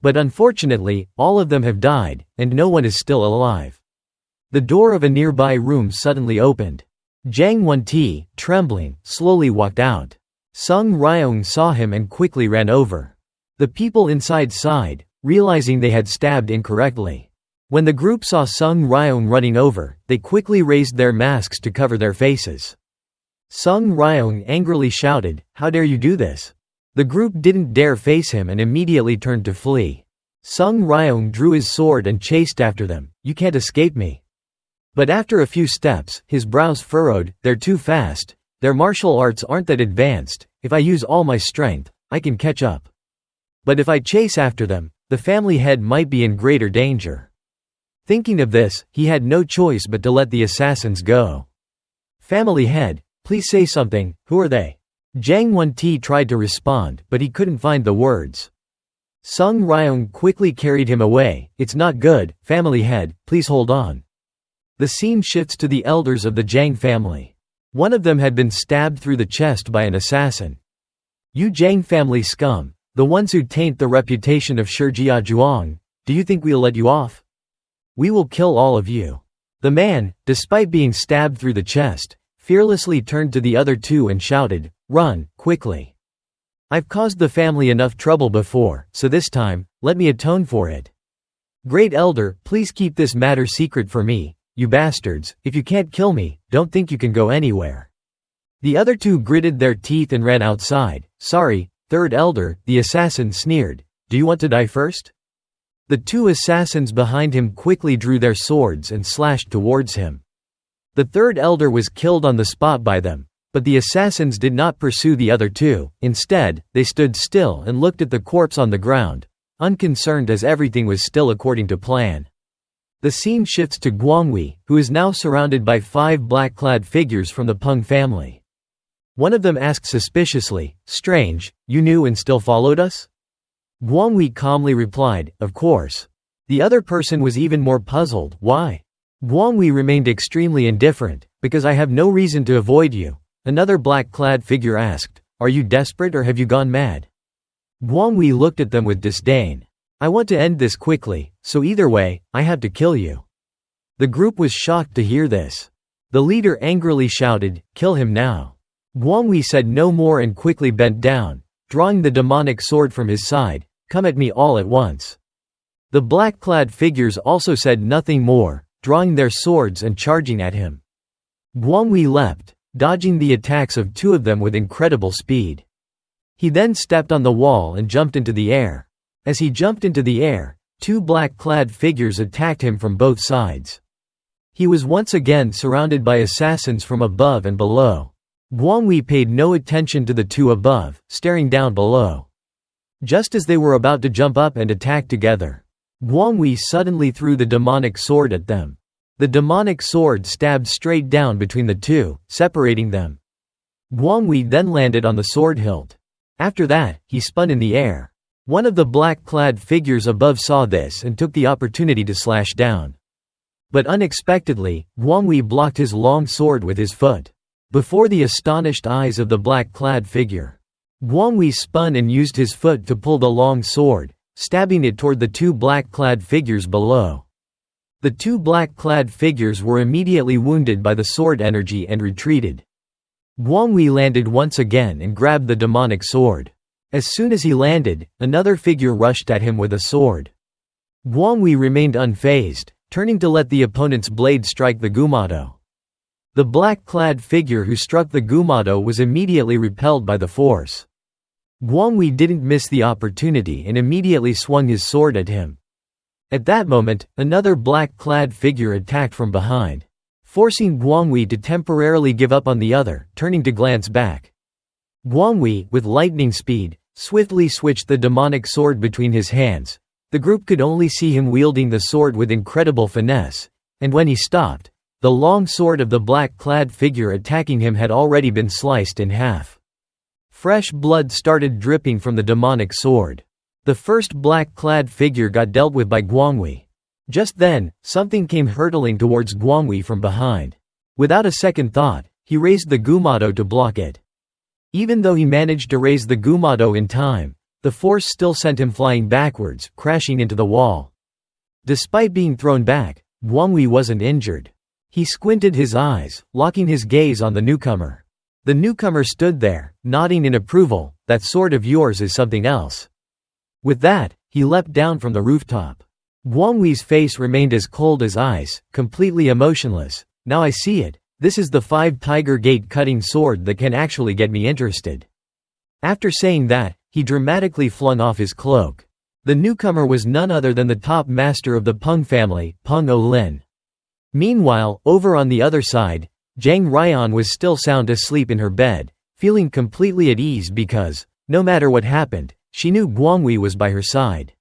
But unfortunately, all of them have died, and no one is still alive. The door of a nearby room suddenly opened. Jang Wei, trembling, slowly walked out. Sung Ryion saw him and quickly ran over. The people inside sighed, realizing they had stabbed incorrectly. When the group saw Sung Ryion running over, they quickly raised their masks to cover their faces. Sung Ryion angrily shouted, "How dare you do this?" The group didn't dare face him and immediately turned to flee. Sung Ryion drew his sword and chased after them. "You can't escape me." But after a few steps, his brows furrowed. "They're too fast. Their martial arts aren't that advanced. If I use all my strength, I can catch up. But if I chase after them, the family head might be in greater danger." Thinking of this, he had no choice but to let the assassins go. "Family head, please say something, who are they?" Jang Wei tried to respond, but he couldn't find the words. Sung Ryion quickly carried him away. "It's not good, family head, please hold on." The scene shifts to the elders of the Jang family. One of them had been stabbed through the chest by an assassin. "You Jang family scum, the ones who taint the reputation of Ryion, do you think we'll let you off? We will kill all of you." The man, despite being stabbed through the chest, fearlessly turned to the other two and shouted, "Run, quickly. I've caused the family enough trouble before, so this time, let me atone for it. Great Elder, please keep this matter secret for me, you bastards. If you can't kill me, don't think you can go anywhere." The other two gritted their teeth and ran outside. "Sorry, Third Elder," the assassin sneered. "Do you want to die first?" The two assassins behind him quickly drew their swords and slashed towards him. The Third Elder was killed on the spot by them, but the assassins did not pursue the other two. Instead, they stood still and looked at the corpse on the ground, unconcerned as everything was still according to plan. The scene shifts to Gwang Wei, who is now surrounded by 5 black-clad figures from the Pung family. One of them asked suspiciously, "Strange, you knew and still followed us?" Gwang Wei calmly replied, "Of course." The other person was even more puzzled. "Why?" Gwang Wei remained extremely indifferent. "Because I have no reason to avoid you." Another black-clad figure asked, "Are you desperate or have you gone mad?" Gwang Wei looked at them with disdain. "I want to end this quickly, so either way, I have to kill you." The group was shocked to hear this. The leader angrily shouted, "Kill him now." Gwang Wei said no more and quickly bent down, drawing the demonic sword from his side. "Come at me all at once." The black-clad figures also said nothing more, drawing their swords and charging at him. Gwang Wei leapt, dodging the attacks of 2 of them with incredible speed. He then stepped on the wall and jumped into the air. As he jumped into the air, 2 black-clad figures attacked him from both sides. He was once again surrounded by assassins from above and below. Gwang Wei paid no attention to the 2 above, staring down below. Just as they were about to jump up and attack together, Gwang Wei suddenly threw the demonic sword at them. The demonic sword stabbed straight down between the 2, separating them. Gwang Wei then landed on the sword hilt. After that, he spun in the air. One of the black-clad figures above saw this and took the opportunity to slash down. But unexpectedly, Gwang Wei blocked his long sword with his foot. Before the astonished eyes of the black-clad figure, Gwang Wei spun and used his foot to pull the long sword, stabbing it toward the 2 black-clad figures below. The 2 black-clad figures were immediately wounded by the sword energy and retreated. Gwang Wei landed once again and grabbed the demonic sword. As soon as he landed, another figure rushed at him with a sword. Gwang Wei remained unfazed, turning to let the opponent's blade strike the Gumado. The black-clad figure who struck the Gumado was immediately repelled by the force. Gwang Wei didn't miss the opportunity and immediately swung his sword at him. At that moment, another black-clad figure attacked from behind, forcing Gwang Wei to temporarily give up on the other, turning to glance back. Gwang Wei, with lightning speed, swiftly switched the demonic sword between his hands. The group could only see him wielding the sword with incredible finesse, and when he stopped, the long sword of the black-clad figure attacking him had already been sliced in half. Fresh blood started dripping from the demonic sword. The first black-clad figure got dealt with by Gwang Wei. Just then, something came hurtling towards Gwang Wei from behind. Without a second thought, he raised the Gumado to block it. Even though he managed to raise the Gumado in time, the force still sent him flying backwards, crashing into the wall. Despite being thrown back, Gwang Wei wasn't injured. He squinted his eyes, locking his gaze on the newcomer. The newcomer stood there, nodding in approval. That sword of yours is something else. With that, he leapt down from the rooftop. Gwang Wei's face remained as cold as ice, completely emotionless. Now I see it. This is the 5-tiger gate cutting sword that can actually get me interested. After saying that, he dramatically flung off his cloak. The newcomer was none other than the top master of the Pung family, Pung O-Lin. Meanwhile, over on the other side, Jang Ryion was still sound asleep in her bed, feeling completely at ease because, no matter what happened, she knew Gwang Wei was by her side.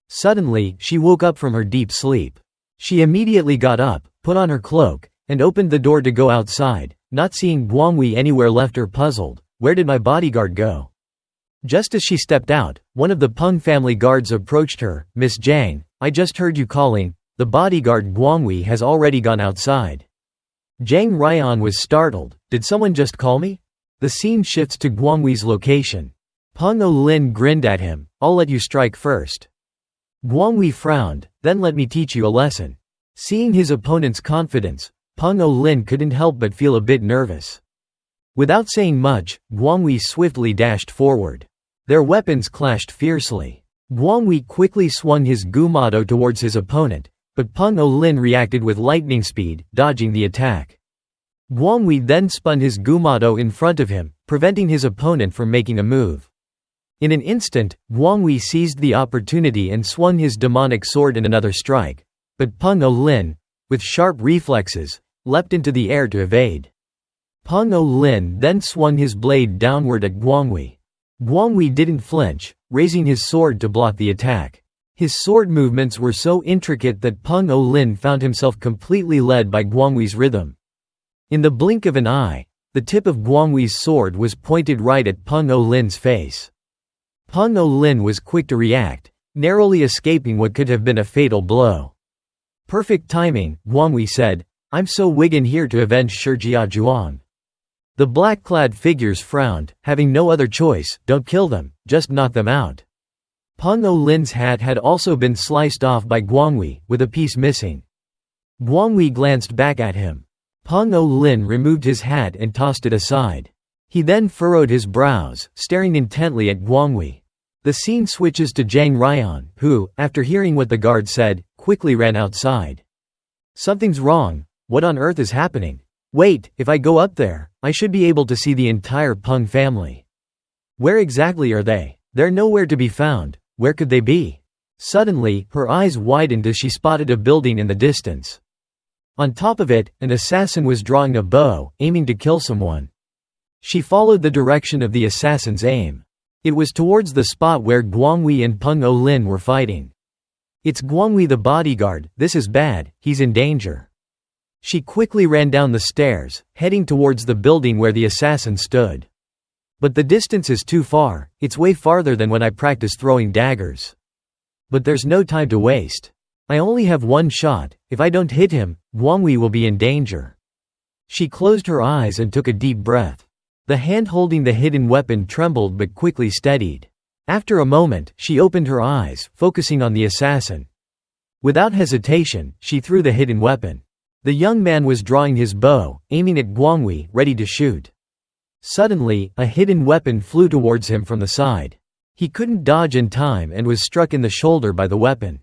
Suddenly, she woke up from her deep sleep. She immediately got up, put on her cloak, and opened the door to go outside. Not seeing Gwang Wei anywhere left her puzzled. Where did my bodyguard go? Just as she stepped out, one of the Pung family guards approached her. Miss Jang, I just heard you calling. The bodyguard Gwang Wei has already gone outside. Jang Ryion was startled. Did someone just call me? The scene shifts to Gwang Wei's location. Pung O-Lin grinned at him. I'll let you strike first. Gwang Wei frowned. Then let me teach you a lesson. Seeing his opponent's confidence, Pung O-Lin couldn't help but feel a bit nervous. Without saying much, Gwang Wei swiftly dashed forward. Their weapons clashed fiercely. Gwang Wei quickly swung his gumado towards his opponent, but Pung O-Lin reacted with lightning speed, dodging the attack. Gwang Wei then spun his gumado in front of him, preventing his opponent from making a move. In an instant, Gwang Wei seized the opportunity and swung his demonic sword in another strike, but Pung O-Lin, with sharp reflexes, leapt into the air to evade. Pung O-Lin then swung his blade downward at Gwang Wei. Gwang Wei didn't flinch, raising his sword to block the attack. His sword movements were so intricate that Pung O-Lin found himself completely led by Gwang Wei's rhythm. In the blink of an eye, the tip of Gwang Wei's sword was pointed right at Pung O-Lin's face. Pung O-Lin was quick to react, narrowly escaping what could have been a fatal blow. Perfect timing, Gwang Wei said. I'm so wigan here to avenge Shijia Zhuang. The black-clad figures frowned, having no other choice. Don't kill them, just knock them out. Pung O-Lin's hat had also been sliced off by Gwang Wei, with a piece missing. Gwang Wei glanced back at him. Pung O-Lin removed his hat and tossed it aside. He then furrowed his brows, staring intently at Gwang Wei. The scene switches to Jang Ryion, who, after hearing what the guard said, quickly ran outside. Something's wrong. What on earth is happening? Wait, if I go up there, I should be able to see the entire Pung family. Where exactly are they? They're nowhere to be found. Where could they be? Suddenly, her eyes widened as she spotted a building in the distance. On top of it, an assassin was drawing a bow, aiming to kill someone. She followed the direction of the assassin's aim. It was towards the spot where Gwang Wei and Pung O-Lin were fighting. It's Gwang Wei the bodyguard. This is bad, he's in danger. She quickly ran down the stairs, heading towards the building where the assassin stood. But the distance is too far. It's way farther than when I practiced throwing daggers. But there's no time to waste. I only have one shot. If I don't hit him, Gwang Wei will be in danger. She closed her eyes and took a deep breath. The hand holding the hidden weapon trembled but quickly steadied. After a moment, she opened her eyes, focusing on the assassin. Without hesitation, she threw the hidden weapon. The young man was drawing his bow, aiming at Gwang Wei, ready to shoot. Suddenly, a hidden weapon flew towards him from the side. He couldn't dodge in time and was struck in the shoulder by the weapon.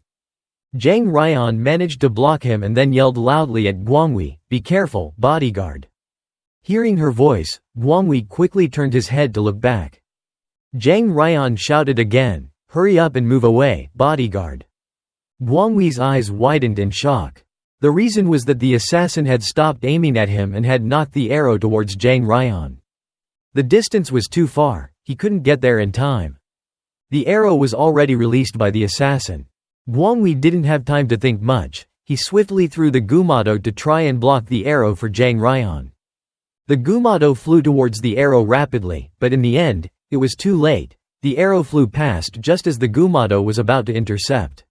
Jang Ryion managed to block him and then yelled loudly at Gwang Wei, "Be careful, bodyguard." Hearing her voice, Gwang Wei quickly turned his head to look back. Jang Ryion shouted again, "Hurry up and move away, bodyguard." Gwang Wei's eyes widened in shock. The reason was that the assassin had stopped aiming at him and had knocked the arrow towards Jang Ryion. The distance was too far, he couldn't get there in time. The arrow was already released by the assassin. Gwang Wei didn't have time to think much. He swiftly threw the gumado to try and block the arrow for Jang Ryion. The gumado flew towards the arrow rapidly, but in the end, it was too late. The arrow flew past just as the gumado was about to intercept.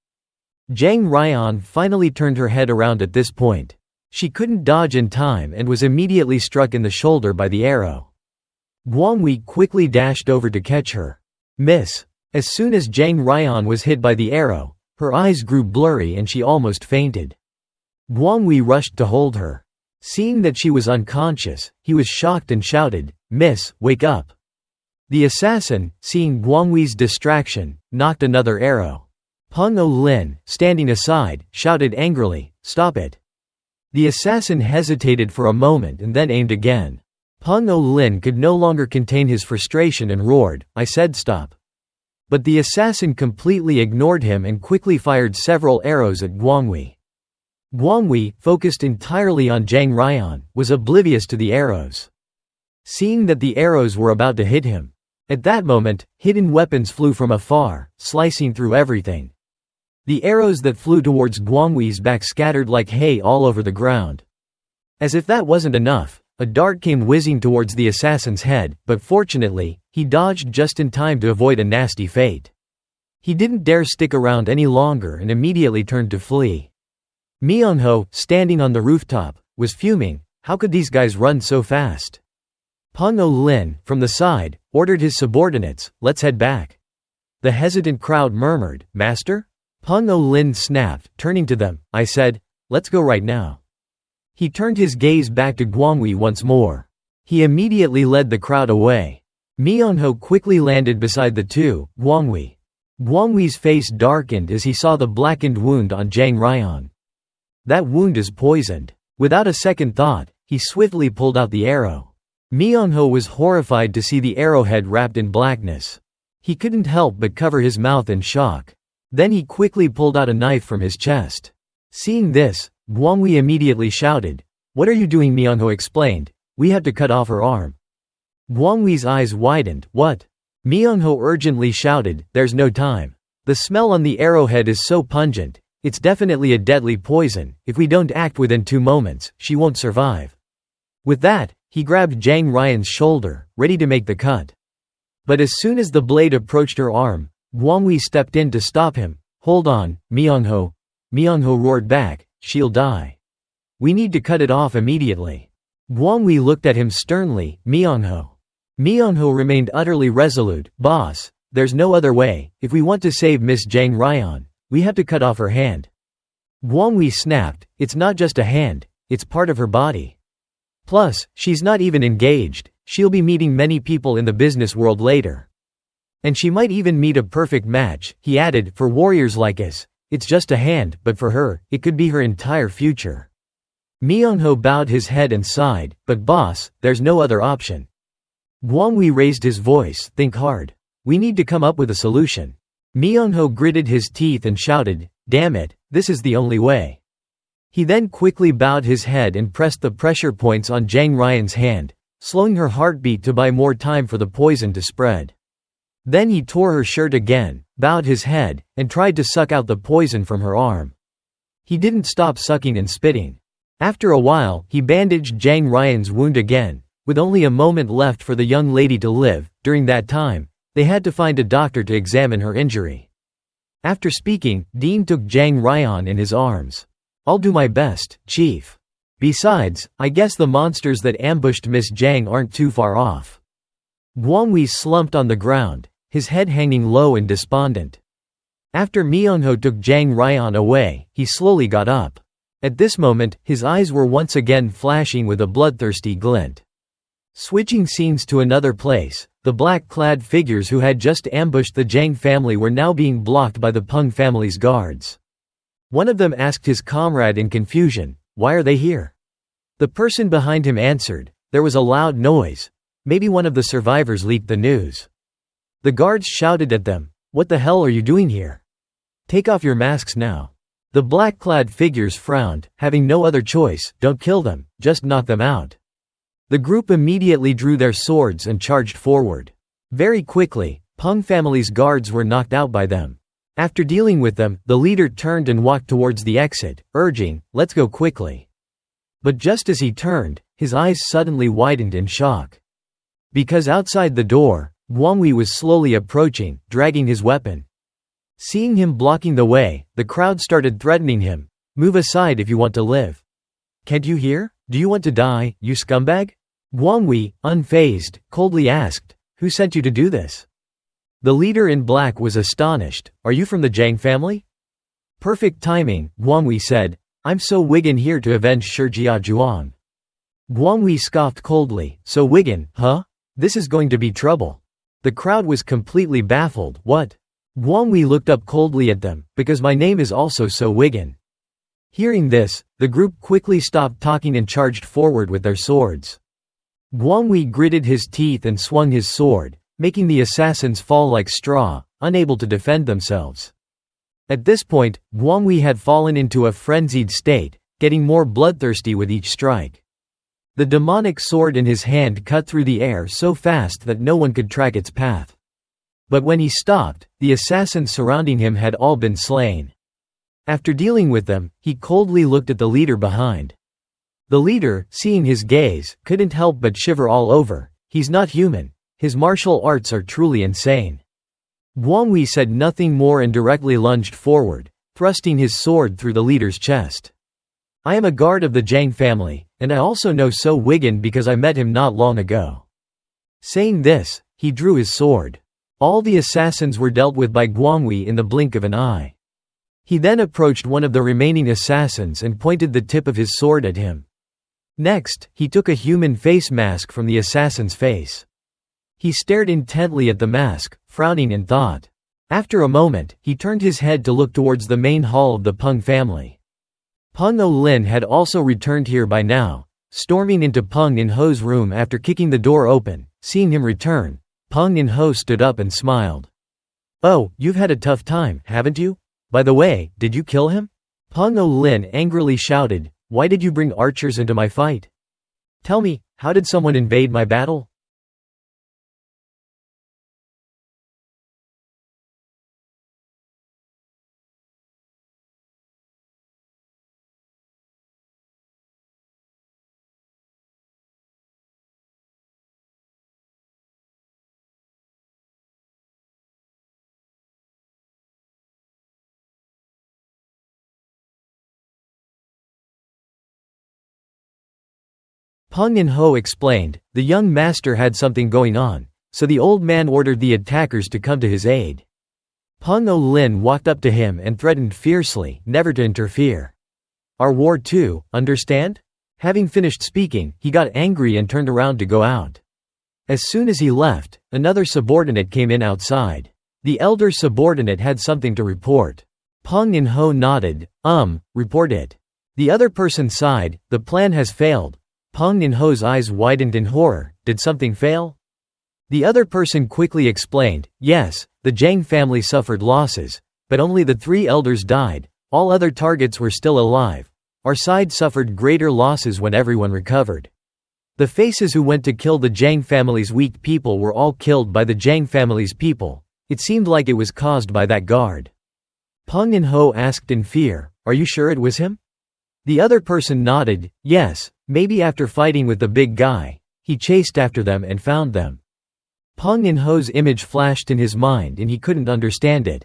Jang Ryion finally turned her head around at this point. She couldn't dodge in time and was immediately struck in the shoulder by the arrow. Gwang Wei quickly dashed over to catch her. "Miss." As soon as Jang Ryion was hit by the arrow, her eyes grew blurry and she almost fainted. Gwang Wei rushed to hold her. Seeing that she was unconscious, he was shocked and shouted, "Miss, wake up." The assassin, seeing Gwang Wei's distraction, knocked another arrow. Pung O Lin, standing aside, shouted angrily, "Stop it." The assassin hesitated for a moment and then aimed again. Pung O Lin could no longer contain his frustration and roared, "I said stop." But the assassin completely ignored him and quickly fired several arrows at Gwang Wei. Gwang Wei, focused entirely on Jang Ryion, was oblivious to the arrows. Seeing that the arrows were about to hit him. At that moment, hidden weapons flew from afar, slicing through everything. The arrows that flew towards Gwang Wei's back scattered like hay all over the ground. As if that wasn't enough, a dart came whizzing towards the assassin's head, but fortunately, he dodged just in time to avoid a nasty fate. He didn't dare stick around any longer and immediately turned to flee. Myung-ho, standing on the rooftop, was fuming. How could these guys run so fast? Pung O Lin, from the side, ordered his subordinates, "Let's head back." The hesitant crowd murmured, "Master?" Pung O Lin snapped, turning to them, "I said, let's go right now." He turned his gaze back to Gwang Wei once more. He immediately led the crowd away. Myung-ho quickly landed beside the two, Gwang Wei. Gwang Wei's face darkened as he saw the blackened wound on Jang Ryion. That wound is poisoned. Without a second thought, he swiftly pulled out the arrow. Myung-ho was horrified to see the arrowhead wrapped in blackness. He couldn't help but cover his mouth in shock. Then he quickly pulled out a knife from his chest. Seeing this, Gwang Wei immediately shouted, "What are you doing?" Myung-ho explained, "We have to cut off her arm." Gwang Wei's eyes widened, "What?" Myung-ho urgently shouted, "There's no time. The smell on the arrowhead is so pungent, it's definitely a deadly poison. If we don't act within 2 moments, she won't survive." With that, he grabbed Jang Ryon's shoulder, ready to make the cut. But as soon as the blade approached her arm, Gwang Wei stepped in to stop him. "Hold on, Myung-ho." Myung-ho roared back, "She'll die. We need to cut it off immediately." Gwang Wei looked at him sternly, "Myung-ho." Myung-ho remained utterly resolute, "Boss, there's no other way. If we want to save Miss Jang Ryion, we have to cut off her hand." Gwang Wei snapped, "It's not just a hand, it's part of her body. Plus, she's not even engaged, she'll be meeting many people in the business world later. And she might even meet a perfect match," he added, "for warriors like us. It's just a hand, but for her, it could be her entire future." Myung-ho bowed his head and sighed, "But boss, there's no other option." Gwang Wei raised his voice, "Think hard. We need to come up with a solution." Myung-ho gritted his teeth and shouted, "Damn it, this is the only way." He then quickly bowed his head and pressed the pressure points on Jang Ryon's hand, slowing her heartbeat to buy more time for the poison to spread. Then he tore her shirt again, bowed his head, and tried to suck out the poison from her arm. He didn't stop sucking and spitting. After a while, he bandaged Jang Ryon's wound again, with only a moment left for the young lady to live. During that time, they had to find a doctor to examine her injury. After speaking, Dean took Jang Ryion in his arms. "I'll do my best, Chief. Besides, I guess the monsters that ambushed Miss Jang aren't too far off." Gwang Wei slumped on the ground, his head hanging low and despondent. After Myung-ho took Jang Ryion away, he slowly got up. At this moment, his eyes were once again flashing with a bloodthirsty glint. Switching scenes to another place, the black-clad figures who had just ambushed the Jang family were now being blocked by the Pung family's guards. One of them asked his comrade in confusion, "Why are they here?" The person behind him answered, "There was a loud noise. Maybe one of the survivors leaked the news." The guards shouted at them, "What the hell are you doing here? Take off your masks now." The black-clad figures frowned, having no other choice. "Don't kill them, just knock them out." The group immediately drew their swords and charged forward. Very quickly, Pung family's guards were knocked out by them. After dealing with them, the leader turned and walked towards the exit, urging, "Let's go quickly." But just as he turned, his eyes suddenly widened in shock. Because outside the door, Gwang Wei was slowly approaching, dragging his weapon. Seeing him blocking the way, the crowd started threatening him, "Move aside if you want to live. Can't you hear? Do you want to die, you scumbag?" Gwang Wei, unfazed, coldly asked, "Who sent you to do this?" The leader in black was astonished. Are you from the Jang family? Perfect timing, Gwang Wei said. I'm So Wigan here to avenge Shijia Zhuang. Gwang Wei scoffed coldly. So Wigan, huh? This is going to be trouble. The crowd was completely baffled. What? Gwang Wei looked up coldly at them. Because my name is also So Wigan. Hearing this, the group quickly stopped talking and charged forward with their swords. Gwang Wei gritted his teeth and swung his sword, making the assassins fall like straw, unable to defend themselves. At this point, Gwang Wei had fallen into a frenzied state, getting more bloodthirsty with each strike. The demonic sword in his hand cut through the air so fast that no one could track its path. But when he stopped, the assassins surrounding him had all been slain. After dealing with them, he coldly looked at the leader behind. The leader, seeing his gaze, couldn't help but shiver all over. He's not human. His martial arts are truly insane. Gwang Wei said nothing more and directly lunged forward, thrusting his sword through the leader's chest. I am a guard of the Jang family, and I also know So Wigan because I met him not long ago. Saying this, he drew his sword. All the assassins were dealt with by Gwang Wei in the blink of an eye. He then approached one of the remaining assassins and pointed the tip of his sword at him. Next, he took a human face mask from the assassin's face. He stared intently at the mask, frowning in thought. After a moment, he turned his head to look towards the main hall of the Pung family. Pung Lin had also returned here by now, storming into Pung In Ho's room after kicking the door open. Seeing him return, Pung In Ho stood up and smiled. Oh, you've had a tough time, haven't you? By the way, did you kill him? Pung Lin angrily shouted, why did you bring archers into my fight? Tell me, how did someone invade my battle? Pung In Ho explained, the young master had something going on, so the old man ordered the attackers to come to his aid. Pung Lin walked up to him and threatened fiercely, never to interfere. Our war too, understand? Having finished speaking, he got angry and turned around to go out. As soon as he left, another subordinate came in outside. The elder subordinate had something to report. Pung In Ho nodded, report it. The other person sighed, the plan has failed. Pung In Ho's eyes widened in horror. Did something fail? The other person quickly explained, yes, the Jang family suffered losses, but only the 3 elders died, all other targets were still alive. Our side suffered greater losses when everyone recovered. The faces who went to kill the Jang family's weak people were all killed by the Jang family's people. It seemed like it was caused by that guard. Pung In Ho asked in fear, are you sure it was him? The other person nodded, yes, maybe after fighting with the big guy, he chased after them and found them. Pung In Ho's image flashed in his mind and he couldn't understand it.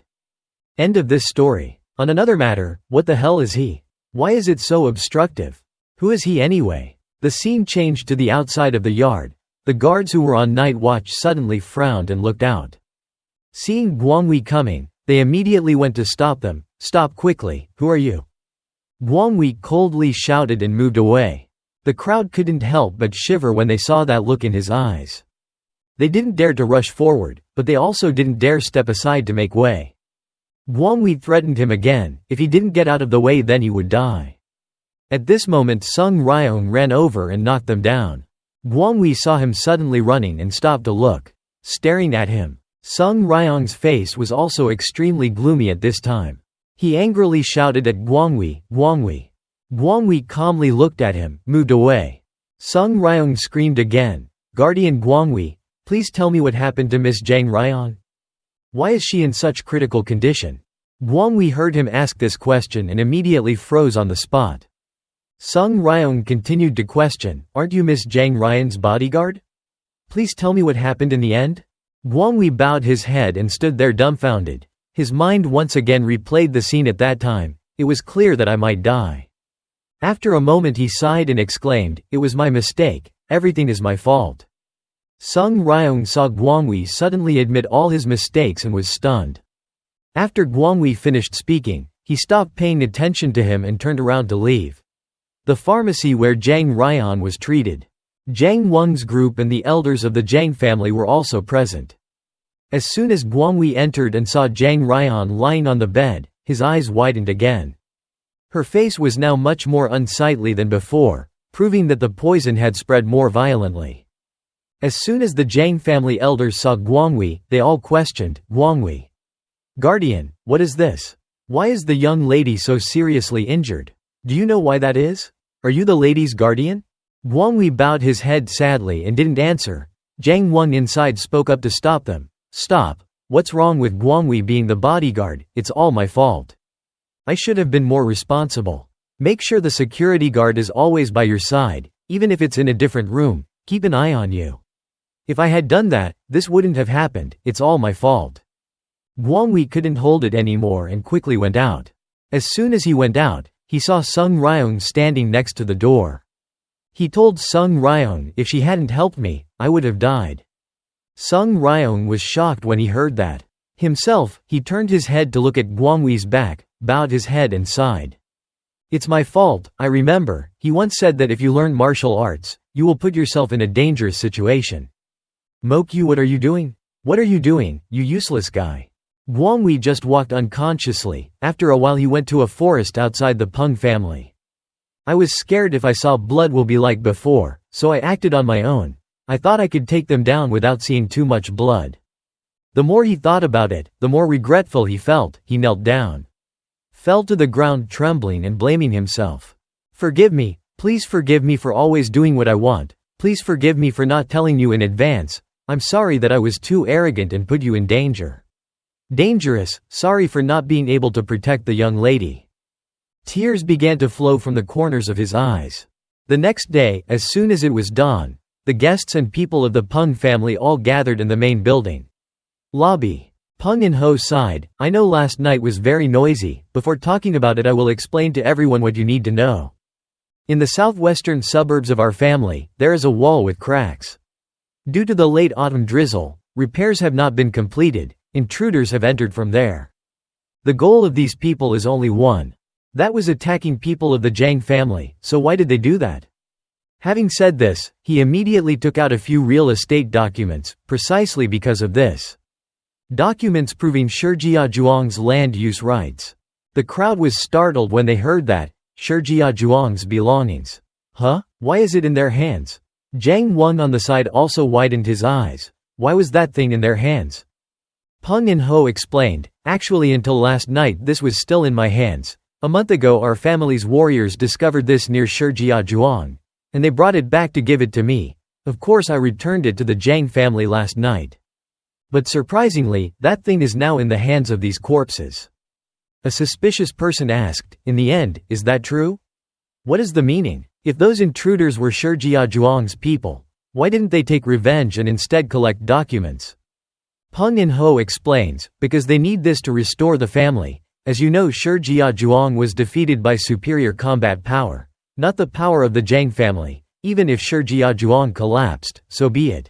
End of this story. On another matter, what the hell is he? Why is it so obstructive? Who is he anyway? The scene changed to the outside of the yard. The guards who were on night watch suddenly frowned and looked out. Seeing Gwang Wei coming, they immediately went to stop them. Stop quickly, who are you? Gwang Wei coldly shouted and moved away. The crowd couldn't help but shiver when they saw that look in his eyes. They didn't dare to rush forward, but they also didn't dare step aside to make way. Gwang Wei threatened him again, if he didn't get out of the way then he would die. At this moment Ryion ran over and knocked them down. Gwang Wei saw him suddenly running and stopped to look, staring at him. Ryon's face was also extremely gloomy at this time. He angrily shouted at Gwang Wei, Gwang Wei. Gwang Wei calmly looked at him, moved away. Ryion screamed again, Guardian Gwang Wei, please tell me what happened to Miss Jang Ryion? Why is she in such critical condition? Gwang Wei heard him ask this question and immediately froze on the spot. Ryion continued to question, aren't you Miss Jang Ryon's bodyguard? Please tell me what happened in the end? Gwang Wei bowed his head and stood there dumbfounded. His mind once again replayed the scene at that time. It was clear that I might die. After a moment he sighed and exclaimed, it was my mistake, everything is my fault. Sung Ryion saw Gwang Wei suddenly admit all his mistakes and was stunned. After Gwang Wei finished speaking, he stopped paying attention to him and turned around to leave. The pharmacy where Jang Ryion was treated. Jang Wang's group and the elders of the Jang family were also present. As soon as Gwang Wei entered and saw Jang Ryion lying on the bed, his eyes widened again. Her face was now much more unsightly than before, proving that the poison had spread more violently. As soon as the Jang family elders saw Gwang Wei, they all questioned, "Gwang Wei, Guardian, what is this? Why is the young lady so seriously injured? Do you know why that is? Are you the lady's guardian?" Gwang Wei bowed his head sadly and didn't answer. Jang Wang inside spoke up to stop them. "Stop. What's wrong with Gwang Wei being the bodyguard? It's all my fault. I should have been more responsible. Make sure the security guard is always by your side, even if it's in a different room. Keep an eye on you. If I had done that, this wouldn't have happened. It's all my fault." Gwang Wei couldn't hold it anymore and quickly went out. As soon as he went out, he saw Sung Ryion standing next to the door. He told Sung Ryion, "If she hadn't helped me, I would have died." Sung Ryion was shocked when he heard that. Himself, he turned his head to look at Gwang Wei's back, bowed his head and sighed. "It's my fault, I remember. He once said that if you learn martial arts, you will put yourself in a dangerous situation." "Mokyu, what are you doing? What are you doing, you useless guy?" Gwang Wei just walked unconsciously. After a while he went to a forest outside the Pung family. "I was scared if I saw blood will be like before, so I acted on my own. I thought I could take them down without seeing too much blood." The more he thought about it, the more regretful he felt. He knelt down, fell to the ground trembling and blaming himself. "Forgive me, please forgive me for always doing what I want. Please forgive me for not telling you in advance. I'm sorry that I was too arrogant and put you in danger. Dangerous, sorry for not being able to protect the young lady." Tears began to flow from the corners of his eyes. The next day, as soon as it was dawn, the guests and people of the Pung family all gathered in the main building lobby. Pung and Ho sighed, "I know last night was very noisy. Before talking about it I will explain to everyone what you need to know. In the southwestern suburbs of our family, there is a wall with cracks. Due to the late autumn drizzle, repairs have not been completed. Intruders have entered from there. The goal of these people is only one. That was attacking people of the Jang family, so why did they do that?" Having said this, he immediately took out a few real estate documents, precisely because of this. Documents proving Shijia Zhuang's land use rights. The crowd was startled when they heard that, Shijia Zhuang's belongings. "Huh? Why is it in their hands?" Jang Wang on the side also widened his eyes. "Why was that thing in their hands?" Pung and Ho explained, "Actually until last night this was still in my hands. A month ago our family's warriors discovered this near Shijia Zhuang, and they brought it back to give it to me. Of course I returned it to the Jang family last night. But surprisingly, that thing is now in the hands of these corpses." A suspicious person asked, "In the end, is that true? What is the meaning? If those intruders were Shijia Zhuang's people, why didn't they take revenge and instead collect documents?" Pung and Ho explains, "Because they need this to restore the family. As you know, Shijia Zhuang was defeated by superior combat power, not the power of the Jang family. Even if Shijia Zhuang collapsed, so be it.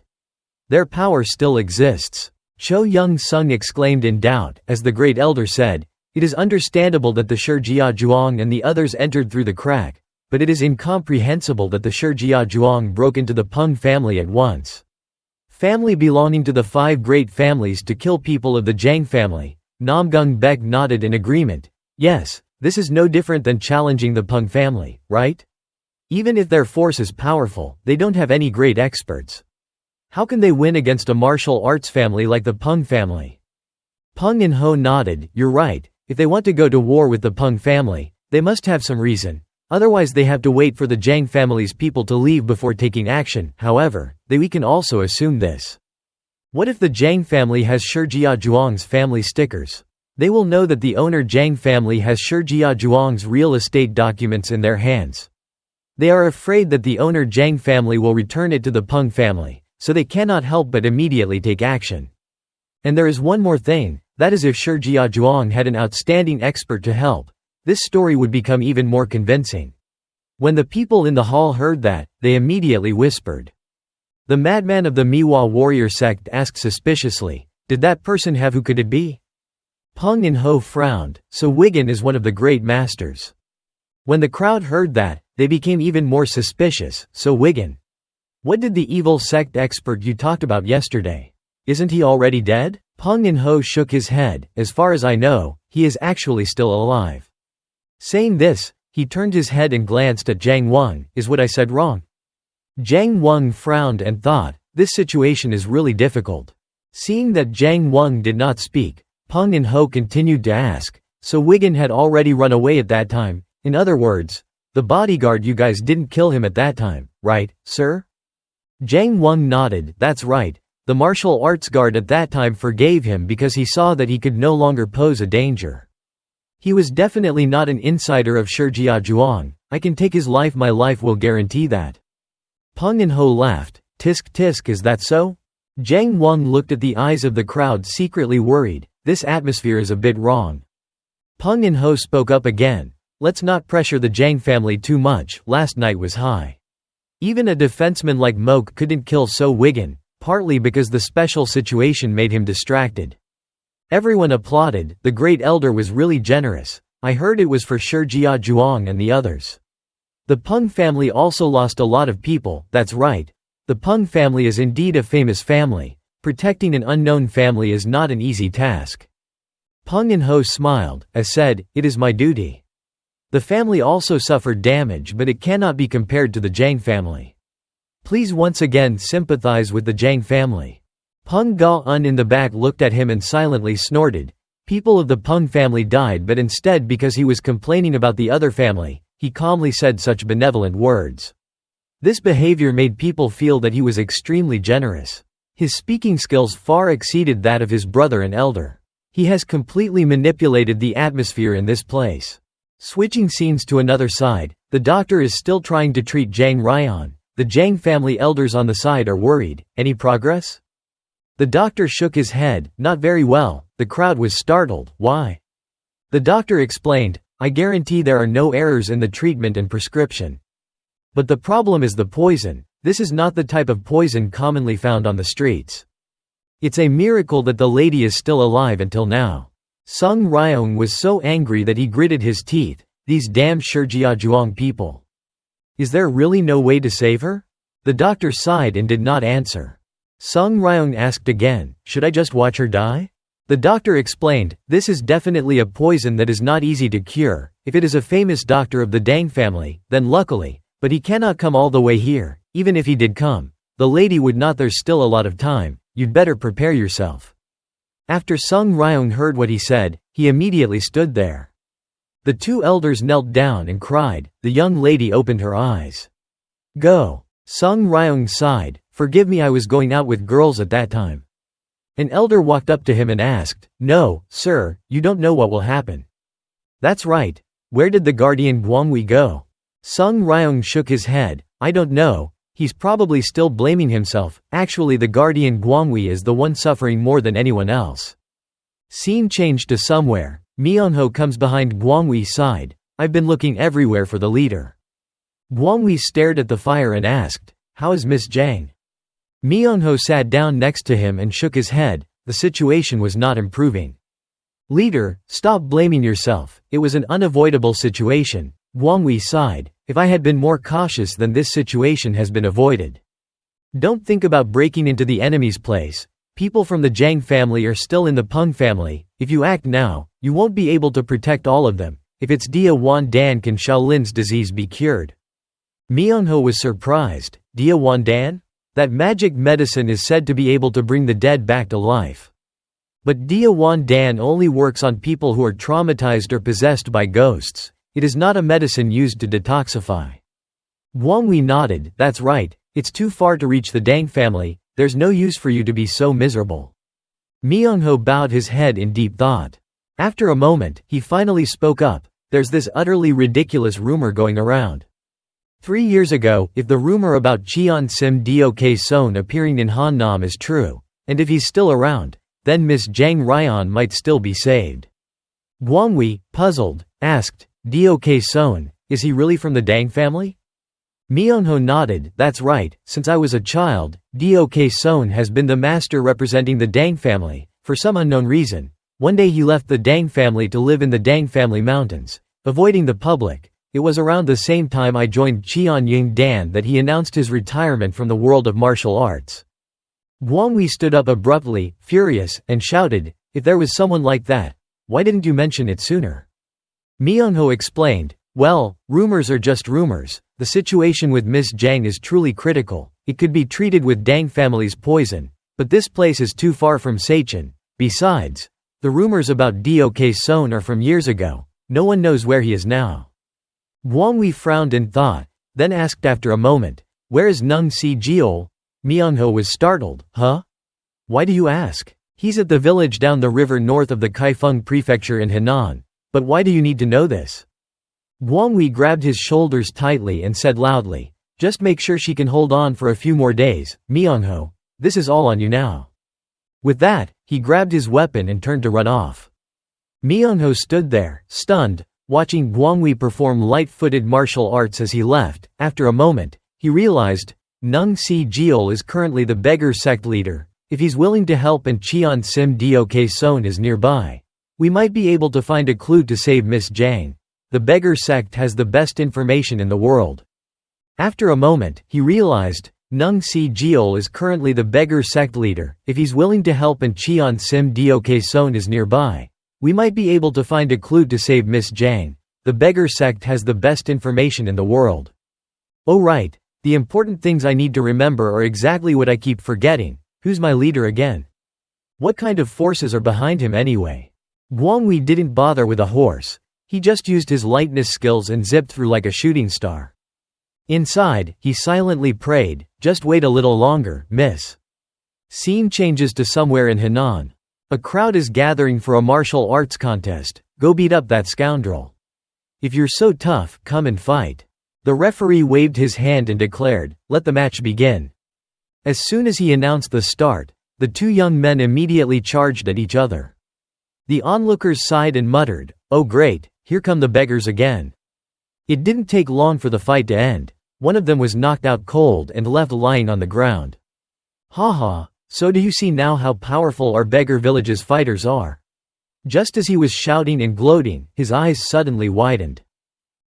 Their power still exists." Cho Young Sung exclaimed in doubt, as the great elder said, "It is understandable that the Shijia Zhuang and the others entered through the crack, but it is incomprehensible that the Shijia Zhuang broke into the Pung family at once. Family belonging to the 5 great families to kill people of the Jang family." Namgung Baek nodded in agreement. "Yes, this is no different than challenging the Pung family, right? Even if their force is powerful, they don't have any great experts. How can they win against a martial arts family like the Pung family?" Pung and Ho nodded, "You're right. If they want to go to war with the Pung family, they must have some reason. Otherwise they have to wait for the Jang family's people to leave before taking action. However, we can also assume this. What if the Jang family has Shijia Zhuang's family stickers? They will know that the owner Jang family has Shijia Zhuang's real estate documents in their hands. They are afraid that the owner Jang family will return it to the Pung family, so they cannot help but immediately take action. And there is one more thing, that is if Shijia Zhuang had an outstanding expert to help, this story would become even more convincing." When the people in the hall heard that, they immediately whispered, The madman of the Miwa warrior sect asked suspiciously, "Did that person have who could it be?" Pung and Ho frowned, so Wigan is one of the great masters. When the crowd heard that, they became even more suspicious, so Wigan. What did the evil sect expert you talked about yesterday? Isn't he already dead? Pung and Ho shook his head. As far as I know, he is actually still alive. Saying this, he turned his head and glanced at Jang Wang. Is what I said wrong? Jang Wang frowned and thought, this situation is really difficult. Seeing that Jang Wang did not speak, Pung and Ho continued to ask, so Wigan had already run away at that time. In other words, the bodyguard you guys didn't kill him at that time, right, sir? Jang Wang nodded. That's right. The martial arts guard at that time forgave him because he saw that he could no longer pose a danger. He was definitely not an insider of Jia. I can take his life, my life will guarantee that. Pung and Ho laughed. Tisk tisk, is that so? Jang Wang looked at the eyes of the crowd, secretly worried. This atmosphere is a bit wrong. Pung and Ho spoke up again. Let's not pressure the Jang family too much. Last night was high. Even a defenseman like Moke couldn't kill So Wigan, partly because the special situation made him distracted. Everyone applauded. The great elder was really generous. I heard it was for sure Jia and the others. The Pung family also lost a lot of people. That's right. The Pung family is indeed a famous family. Protecting an unknown family is not an easy task. Pung and Ho smiled, as said, it is my duty. The family also suffered damage, but it cannot be compared to the Jang family. Please once again sympathize with the Jang family. Pung Ga-un in the back looked at him and silently snorted. People of the Pung family died, but instead because he was complaining about the other family, he calmly said such benevolent words. This behavior made people feel that he was extremely generous. His speaking skills far exceeded that of his brother and elder. He has completely manipulated the atmosphere in this place. Switching scenes to another side, the doctor is still trying to treat Jang Ryion. The Jang family elders on the side are worried. Any progress? The doctor shook his head. Not very well. The crowd was startled. Why? The doctor explained, I guarantee there are no errors in the treatment and prescription. But the problem is the poison. This is not the type of poison commonly found on the streets. It's a miracle that the lady is still alive until now. Sung Ryion was so angry that he gritted his teeth. These damn Jia people. Is there really no way to save her? The doctor sighed and did not answer. Sung Ryion asked again, should I just watch her die? The doctor explained, this is definitely a poison that is not easy to cure. If it is a famous doctor of the Dang family, then luckily, but he cannot come all the way here. Even if he did come, the lady would not. There's still a lot of time. You'd better prepare yourself. After Sung Ryion heard what he said, he immediately stood there. The two elders knelt down and cried. The young lady opened her eyes. Go. Sung Ryion sighed. Forgive me, I was going out with girls at that time. An elder walked up to him and asked, no, sir, you don't know what will happen. That's right. Where did the guardian Gwang Wei go? Sung Ryion shook his head. I don't know. He's probably still blaming himself. Actually, the guardian Gwang Wei is the one suffering more than anyone else. Scene changed to somewhere. Myung-ho comes behind Gwang Wei's side. I've been looking everywhere for the leader. Gwang Wei stared at the fire and asked, how is Miss Jang? Myung-ho sat down next to him and shook his head. The situation was not improving. Leader, stop blaming yourself. It was an unavoidable situation. Gwang Wei sighed. If I had been more cautious, then this situation has been avoided. Don't think about breaking into the enemy's place. People from the Jang family are still in the Pung family. If you act now, you won't be able to protect all of them. If it's Dia Wan Dan, can Shaolin's disease be cured? Myung-ho was surprised. Dia Wan Dan? That magic medicine is said to be able to bring the dead back to life. But Dia Wan Dan only works on people who are traumatized or possessed by ghosts. It is not a medicine used to detoxify. Gwang Wei nodded. That's right. It's too far to reach the Dang family. There's no use for you to be so miserable. Myung-ho bowed his head in deep thought. After a moment, he finally spoke up. There's this utterly ridiculous rumor going around. 3 years ago, if the rumor about Cheon Sim Dok Son appearing in Hannam is true, and if he's still around, then Miss Jang Ryion might still be saved. Gwang Wei, puzzled, asked, Dok Son, is he really from the Dang family? Myeonho nodded. That's right, since I was a child, Dok-son has been the master representing the Dang family, for some unknown reason. One day he left the Dang family to live in the Dang family mountains, avoiding the public. It was around the same time I joined Cheon Dan that he announced his retirement from the world of martial arts. Gwang Wei stood up abruptly, furious, and shouted, "If there was someone like that, why didn't you mention it sooner?" Myeonho explained, "Well, rumors are just rumors. The situation with Miss Jang is truly critical. It could be treated with Dang family's poison, but this place is too far from Sachin. Besides, the rumors about Dok-son are from years ago. No one knows where he is now." Gwang Wei frowned in thought, then asked after a moment, "Where is Nung Si Jeol?" Myeonho was startled. "Huh? Why do you ask? He's at the village down the river north of the Kaifeng prefecture in Henan. But why do you need to know this?" Gwang Wei grabbed his shoulders tightly and said loudly, "Just make sure she can hold on for a few more days, Myeonho. This is all on you now." With that, he grabbed his weapon and turned to run off. Myeonho stood there, stunned, watching Gwang Wei perform light-footed martial arts as he left. After a moment, he realized, Nung Si Jeol is currently the Beggar Sect leader. If he's willing to help and Cheon Sim Dok-son is nearby, we might be able to find a clue to save Miss Jang. The Beggar Sect has the best information in the world. After a moment, he realized, Nung Si Jeol is currently the Beggar Sect leader. If he's willing to help and Cheon Sim Dok-son is nearby, we might be able to find a clue to save Miss Jang. The Beggar Sect has the best information in the world. Oh right, the important things I need to remember are exactly what I keep forgetting. Who's my leader again? What kind of forces are behind him anyway? Gwang Wei didn't bother with a horse. He just used his lightness skills and zipped through like a shooting star. Inside, he silently prayed, "Just wait a little longer, miss." Scene changes to somewhere in Henan. A crowd is gathering for a martial arts contest. Go beat up that scoundrel. If you're so tough, come and fight. The referee waved his hand and declared, "Let the match begin." As soon as he announced the start, the two young men immediately charged at each other. The onlookers sighed and muttered, "Oh great, here come the beggars again." It didn't take long for the fight to end. One of them was knocked out cold and left lying on the ground. "Haha, so do you see now how powerful our beggar village's fighters are?" Just as he was shouting and gloating, his eyes suddenly widened.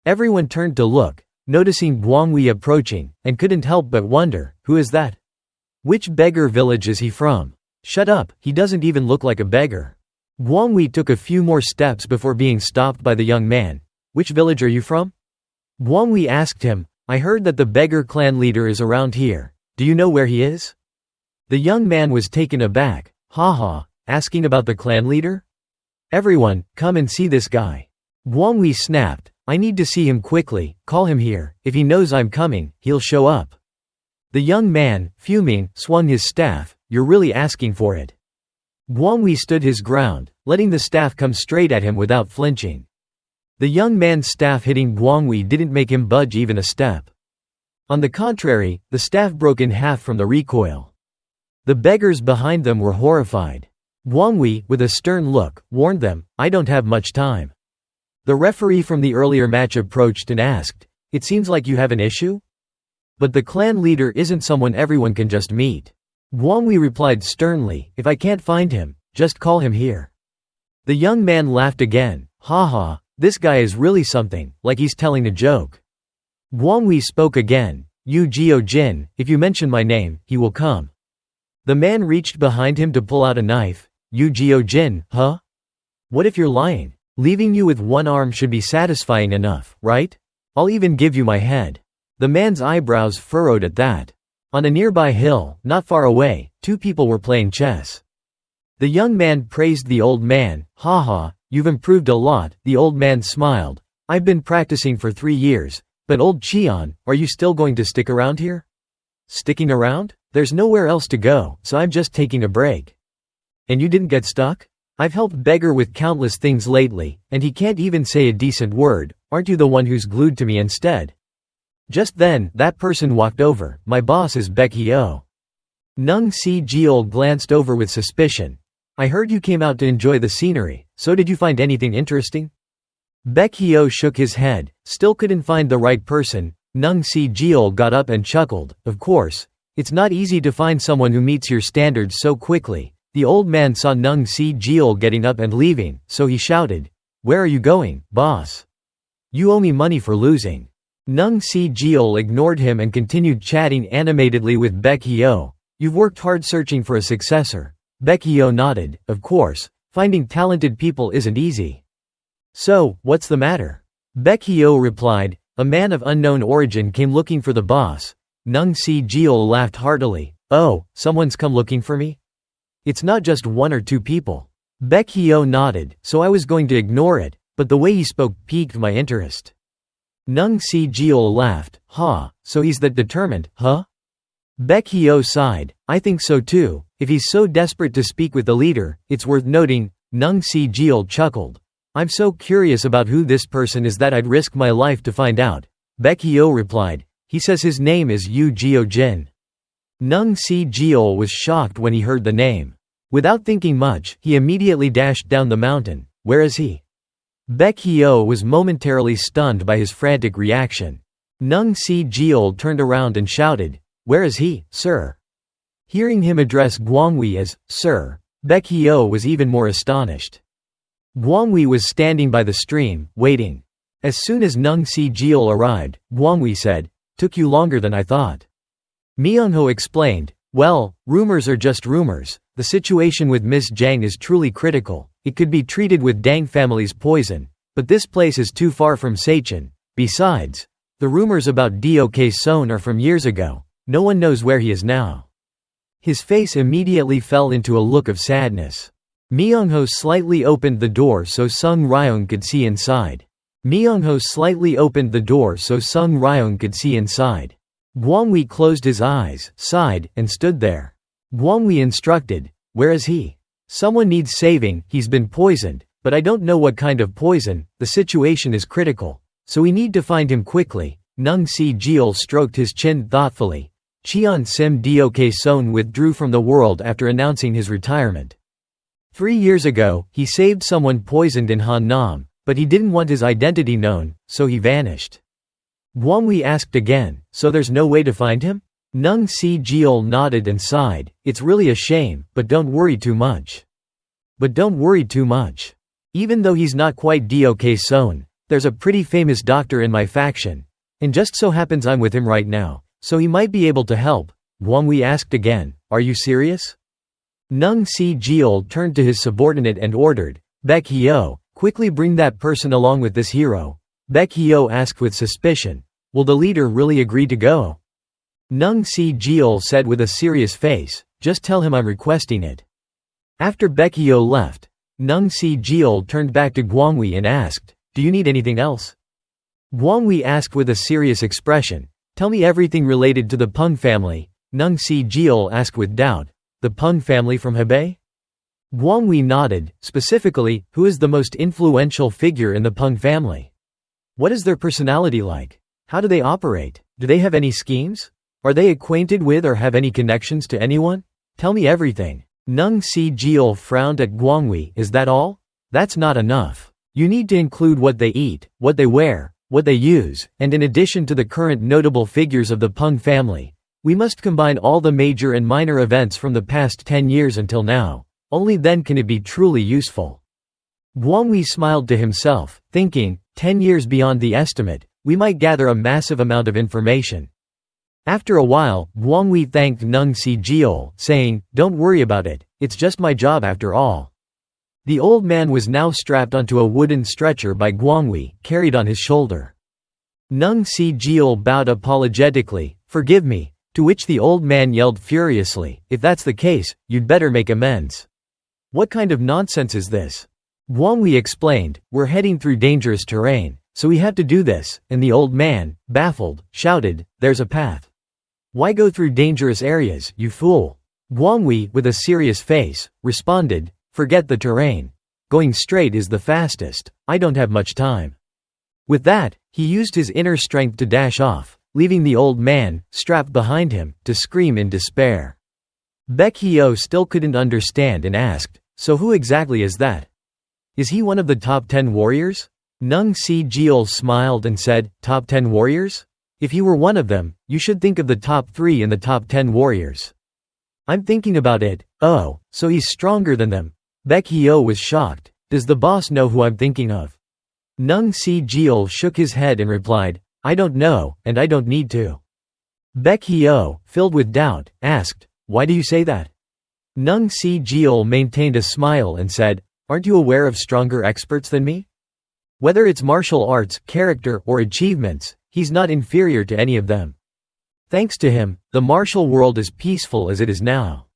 Everyone turned to look, noticing Gwang Wei approaching, and couldn't help but wonder, who is that? Which beggar village is he from? Shut up, he doesn't even look like a beggar. Gwang Wei took a few more steps before being stopped by the young man. "Which village are you from?" Gwang Wei asked him, "I heard that the beggar clan leader is around here. Do you know where he is?" The young man was taken aback. "Haha, asking about the clan leader? Everyone, come and see this guy." Gwang Wei snapped, "I need to see him quickly, call him here. If he knows I'm coming, he'll show up." The young man, fuming, swung his staff. "You're really asking for it." Gwang Wei stood his ground, letting the staff come straight at him without flinching. The young man's staff hitting Gwang Wei didn't make him budge even a step. On the contrary, the staff broke in half from the recoil. The beggars behind them were horrified. Gwang Wei, with a stern look, warned them, "I don't have much time." The referee from the earlier match approached and asked, "It seems like you have an issue?" But the clan leader isn't someone everyone can just meet. Gwang Wei replied sternly, "If I can't find him, just call him here." The young man laughed again. "Haha, this guy is really something, like he's telling a joke." Gwang Wei spoke again, "Yu Jio Jin, if you mention my name, he will come." The man reached behind him to pull out a knife. "Yu Jio Jin, huh? What if you're lying? Leaving you with one arm should be satisfying enough, right? I'll even give you my head." The man's eyebrows furrowed at that. On a nearby hill, not far away, two people were playing chess. The young man praised the old man. "Haha, you've improved a lot." The old man smiled. "I've been practicing for 3 years, but old Cheon, are you still going to stick around here?" "Sticking around? There's nowhere else to go, so I'm just taking a break." "And you didn't get stuck?" "I've helped Beggar with countless things lately, and he can't even say a decent word. Aren't you the one who's glued to me instead?" Just then, that person walked over. "My boss is Baek-hyo." Nung Si Jeol glanced over with suspicion. "I heard you came out to enjoy the scenery, so did you find anything interesting?" Baek-hyo shook his head, still couldn't find the right person. Nung Si-jeol got up and chuckled. Of course. It's not easy to find someone who meets your standards so quickly. The old man saw Nung Si-jeol getting up and leaving, so he shouted, "Where are you going, boss? You owe me money for losing." Nung Si-jeol ignored him and continued chatting animatedly with Baek Hyo. "You've worked hard searching for a successor." Baek Hyo nodded. "Of course, finding talented people isn't easy." "So, what's the matter?" Baek Hyo replied, "A man of unknown origin came looking for the boss." Nung Si-jeol laughed heartily. "Oh, someone's come looking for me? It's not just one or two people." Baek Hyo nodded. "So I was going to ignore it, but the way he spoke piqued my interest." Nung Si-jeol laughed. "Ha, so he's that determined, huh?" Baek Hyo sighed. "I think so too. If he's so desperate to speak with the leader, it's worth noting." Nung Si-jeol chuckled. "I'm so curious about who this person is that I'd risk my life to find out." Baek Hyo replied. "He says his name is Yu Jin." Nung Si-jeol was shocked when he heard the name. Without thinking much, he immediately dashed down the mountain. "Where is he?" Baek Hyo was momentarily stunned by his frantic reaction. Nung Si-jeol turned around and shouted, "Where is he, sir?" Hearing him address Gwang Wei as "sir," Baek Hyo was even more astonished. Gwang Wei was standing by the stream, waiting. As soon as Nung Si-jeol arrived, Gwang Wei said, "Took you longer than I thought." Myung-ho explained, "Well, rumors are just rumors. The situation with Miss Jang is truly critical. It could be treated with Dang family's poison, but this place is too far from Sachin. Besides, the rumors about Dok Son are from years ago. No one knows where he is now." His face immediately fell into a look of sadness. Myung-ho slightly opened the door so Sung Ryion could see inside. Gwang Wei closed his eyes, sighed, and stood there. Gwang Wei instructed, "Where is he? Someone needs saving. He's been poisoned, but I don't know what kind of poison. The situation is critical, so we need to find him quickly." Nung Si-jeol stroked his chin thoughtfully. Cheon Sim Dok Son withdrew from the world after announcing his retirement. 3 years ago, he saved someone poisoned in Han-nam, but he didn't want his identity known, so he vanished. Gwang Wei asked again, "So there's no way to find him?" Nung Si-jeol nodded and sighed. "It's really a shame, but don't worry too much. Even though he's not quite Dok Son, there's a pretty famous doctor in my faction, and just so happens I'm with him right now, so he might be able to help." Gwang Wei asked again, "Are you serious?" Nung Si-jeol turned to his subordinate and ordered, "Baek Hyo, quickly bring that person along with this hero." Baek Hyo asked with suspicion, "Will the leader really agree to go?" Nung Si-jeol said with a serious face, "Just tell him I'm requesting it." After Baek Hyo left, Nung Si-jeol turned back to Gwang Wei and asked, "Do you need anything else?" Gwang Wei asked with a serious expression, "Tell me everything related to the Pung family." Nung Si-jeol asked with doubt, "The Pung family from Hebei?" Gwang Wei nodded. "Specifically, who is the most influential figure in the Pung family? What is their personality like? How do they operate? Do they have any schemes? Are they acquainted with or have any connections to anyone? Tell me everything." Nung Si-jeol frowned at Gwang Wei. "Is that all? That's not enough. You need to include what they eat, what they wear, what they use, and in addition to the current notable figures of the Pung family, we must combine all the major and minor events from the past 10 years until now. Only then can it be truly useful." Gwang Wei smiled to himself, thinking, 10 years beyond the estimate, we might gather a massive amount of information. After a while, Gwang Wei thanked Nung Si-jeol, saying, "Don't worry about it, it's just my job after all." The old man was now strapped onto a wooden stretcher by Gwang Wei, carried on his shoulder. Nung Si-jeol bowed apologetically, "Forgive me," to which the old man yelled furiously, "If that's the case, you'd better make amends." "What kind of nonsense is this?" Gwang Wei explained, "We're heading through dangerous terrain, so we have to do this," and the old man, baffled, shouted, "There's a path. Why go through dangerous areas, you fool?" Gwang Wei, with a serious face, responded, "Forget the terrain. Going straight is the fastest. I don't have much time." With that, he used his inner strength to dash off, leaving the old man, strapped behind him, to scream in despair. Baek Hyo still couldn't understand and asked, "So who exactly is that? Is he one of the top 10 warriors?" Nung Si-jeol smiled and said, "Top 10 warriors? If you were one of them, you should think of the top 3 and the top 10 warriors. I'm thinking about it. Oh, so he's stronger than them. Baek Hyo was shocked. Does the boss know who I'm thinking of? Nung Si Jeol shook his head and replied, I don't know, and I don't need to. Baek Hyo, filled with doubt, asked, why do you say that? Nung Si Jeol maintained a smile and said, aren't you aware of stronger experts than me? Whether it's martial arts, character, or achievements, he's not inferior to any of them. Thanks to him, the martial world is peaceful as it is now.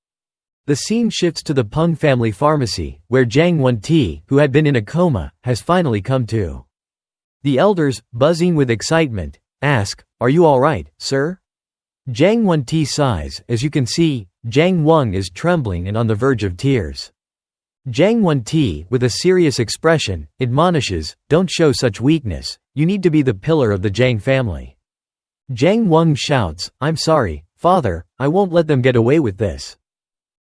The scene shifts to the Pung family pharmacy, where Jang Won-ti, who had been in a coma, has finally come to. The elders, buzzing with excitement, ask, are you alright, sir? Jang Won-ti sighs. As you can see, Jang Won is trembling and on the verge of tears. Jang Won-ti, with a serious expression, admonishes, don't show such weakness, you need to be the pillar of the Jang family. Jang Won shouts, I'm sorry, father, I won't let them get away with this.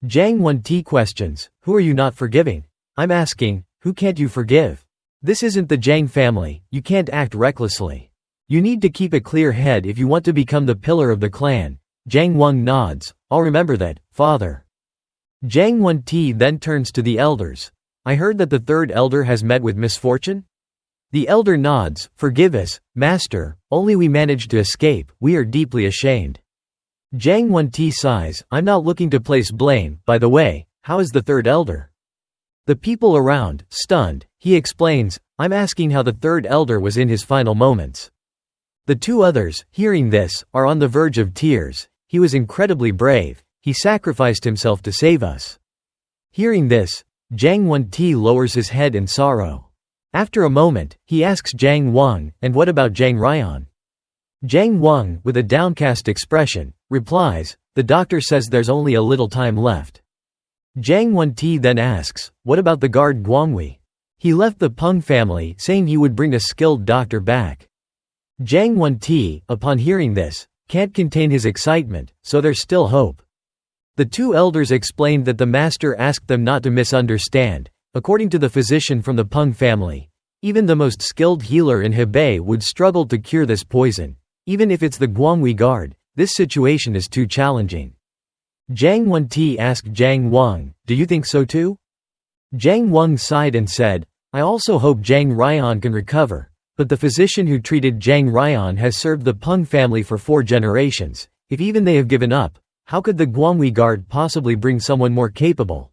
Jang Won-ti questions, who are you not forgiving? I'm asking, who can't you forgive? This isn't the Jang family, you can't act recklessly. You need to keep a clear head if you want to become the pillar of the clan. Jang Won nods, I'll remember that, father. Jang Won-ti then turns to the elders. I heard that the third elder has met with misfortune? The elder nods, forgive us, master, only we managed to escape, we are deeply ashamed. Jang Won-ti sighs, I'm not looking to place blame, by the way, how is the third elder? The people around, stunned, he explains, I'm asking how the third elder was in his final moments. The 2 others, hearing this, are on the verge of tears, he was incredibly brave, he sacrificed himself to save us. Hearing this, Jang Won-ti lowers his head in sorrow. After a moment, he asks Jang Won, and what about Jang Ryion? Jang Won, with a downcast expression, replies, the doctor says there's only a little time left. Jang Won-ti then asks, what about the guard Gwang Wei? He left the Pung family, saying he would bring a skilled doctor back. Jang Won-ti, upon hearing this, can't contain his excitement, so there's still hope. The 2 elders explained that the master asked them not to misunderstand. According to the physician from the Pung family, even the most skilled healer in Hebei would struggle to cure this poison. Even if it's the Gwang Wei guard, this situation is too challenging. Jang Won-ti asked Jang Won, do you think so too? Jang Won sighed and said, I also hope Jang Ryion can recover, but the physician who treated Jang Ryion has served the Pung family for 4 generations. If even they have given up, how could the Gwang Wei guard possibly bring someone more capable?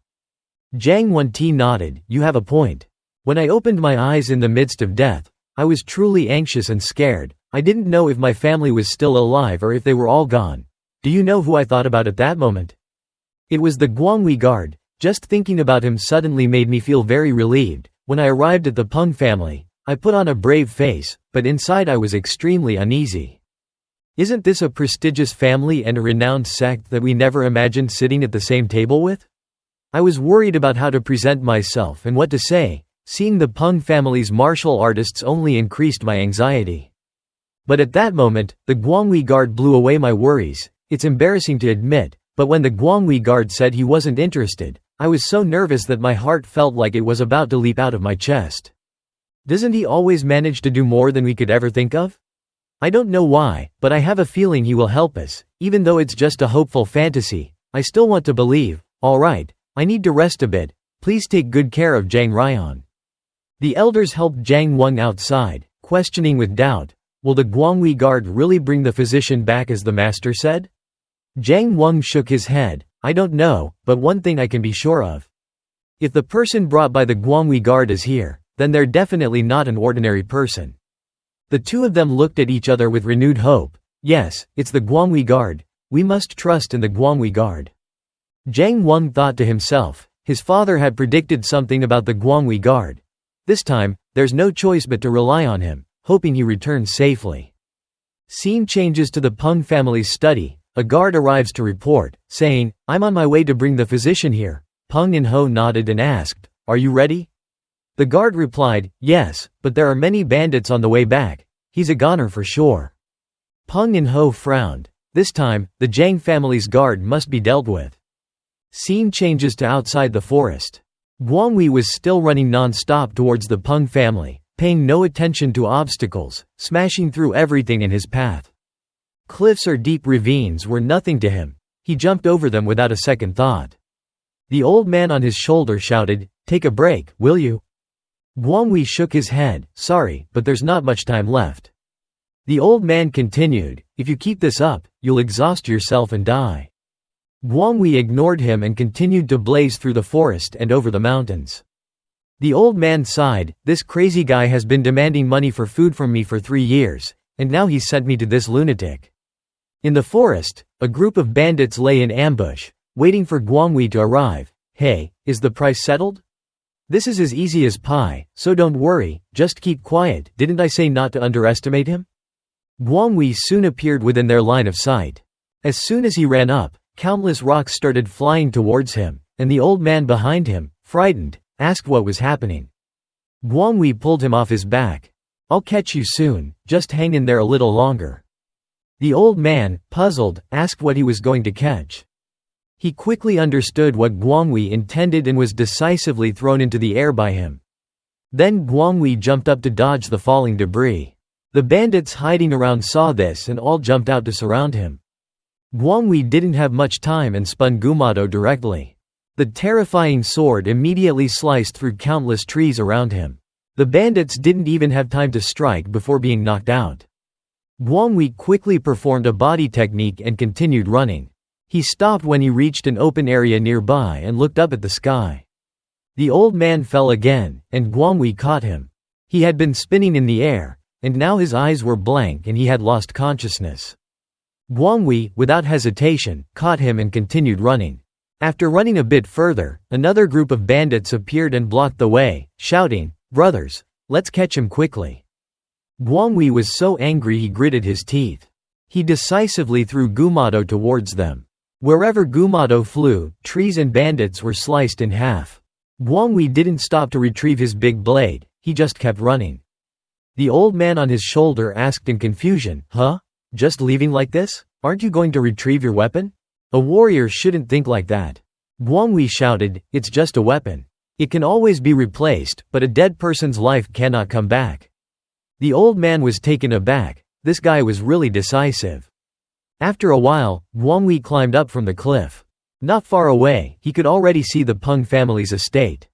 Jang Won-ti nodded, you have a point. When I opened my eyes in the midst of death, I was truly anxious and scared. I didn't know if my family was still alive or if they were all gone. Do you know who I thought about at that moment? It was the Gwang Wei guard. Just thinking about him suddenly made me feel very relieved. When I arrived at the Pung family, I put on a brave face, but inside I was extremely uneasy. Isn't this a prestigious family and a renowned sect that we never imagined sitting at the same table with? I was worried about how to present myself and what to say. Seeing the Pung family's martial artists only increased my anxiety. But at that moment, the Gwang Wei guard blew away my worries. It's embarrassing to admit, but when the Gwang Wei guard said he wasn't interested, I was so nervous that my heart felt like it was about to leap out of my chest. Doesn't he always manage to do more than we could ever think of? I don't know why, but I have a feeling he will help us, even though it's just a hopeful fantasy. I still want to believe. Alright, I need to rest a bit. Please take good care of Jang Ryion. The elders helped Jang Won outside, questioning with doubt, will the Gwang Wei guard really bring the physician back as the master said? Jang Won shook his head, I don't know, but one thing I can be sure of. If the person brought by the Gwang Wei guard is here, then they're definitely not an ordinary person. The 2 of them looked at each other with renewed hope. Yes, it's the Gwang Wei guard. We must trust in the Gwang Wei guard. Jang Won thought to himself, his father had predicted something about the Gwang Wei guard. This time, there's no choice but to rely on him, hoping he returns safely. Scene changes to the Pung family's study. A guard arrives to report, saying, I'm on my way to bring the physician here. Pung In-ho nodded and asked, are you ready? The guard replied, yes, but there are many bandits on the way back. He's a goner for sure. Pung In-ho frowned. This time, the Jang family's guard must be dealt with. Scene changes to outside the forest. Gwang Wei was still running non-stop towards the Pung family, paying no attention to obstacles, smashing through everything in his path. Cliffs or deep ravines were nothing to him. He jumped over them without a second thought. The old man on his shoulder shouted, "Take a break, will you?" Gwang Wei shook his head, "Sorry, but there's not much time left." The old man continued, "If you keep this up, you'll exhaust yourself and die." Gwang Wei ignored him and continued to blaze through the forest and over the mountains. The old man sighed, "This crazy guy has been demanding money for food from me for 3 years, and now he's sent me to this lunatic." In the forest, a group of bandits lay in ambush, waiting for Gwang Wei to arrive. "Hey, is the price settled? This is as easy as pie, so don't worry, just keep quiet. Didn't I say not to underestimate him?" Gwang Wei soon appeared within their line of sight. As soon as he ran up, countless rocks started flying towards him, and the old man behind him, frightened, asked what was happening. Gwang Wei pulled him off his back. "I'll catch you soon, just hang in there a little longer." The old man, puzzled, asked what he was going to catch. He quickly understood what Gwang Wei intended and was decisively thrown into the air by him. Then Gwang Wei jumped up to dodge the falling debris. The bandits hiding around saw this and all jumped out to surround him. Gwang Wei didn't have much time and spun Gumado directly. The terrifying sword immediately sliced through countless trees around him. The bandits didn't even have time to strike before being knocked out. Gwang Wei quickly performed a body technique and continued running. He stopped when he reached an open area nearby and looked up at the sky. The old man fell again, and Gwang Wei caught him. He had been spinning in the air, and now his eyes were blank and he had lost consciousness. Gwang Wei, without hesitation, caught him and continued running. After running a bit further, another group of bandits appeared and blocked the way, shouting, "Brothers, let's catch him quickly." Gwang Wei was so angry he gritted his teeth. He decisively threw Gumado towards them. Wherever Gumado flew, trees and bandits were sliced in half. Gwang Wei didn't stop to retrieve his big blade, he just kept running. The old man on his shoulder asked in confusion, "Huh? Just leaving like this? Aren't you going to retrieve your weapon? A warrior shouldn't think like that." Gwang Wei shouted, "It's just a weapon. It can always be replaced, but a dead person's life cannot come back." The old man was taken aback. This guy was really decisive. After a while, Gwang Wei climbed up from the cliff. Not far away, he could already see the Pung family's estate.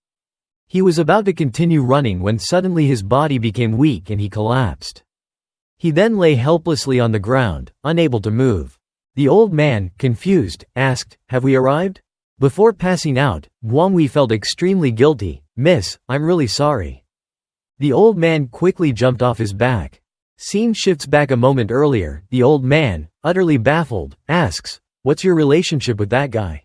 He was about to continue running when suddenly his body became weak and he collapsed. He then lay helplessly on the ground, unable to move. The old man, confused, asked, "Have we arrived?" Before passing out, Gwang Wei felt extremely guilty. "Miss, I'm really sorry." The old man quickly jumped off his back. Scene shifts back a moment earlier. The old man, utterly baffled, asks, "What's your relationship with that guy?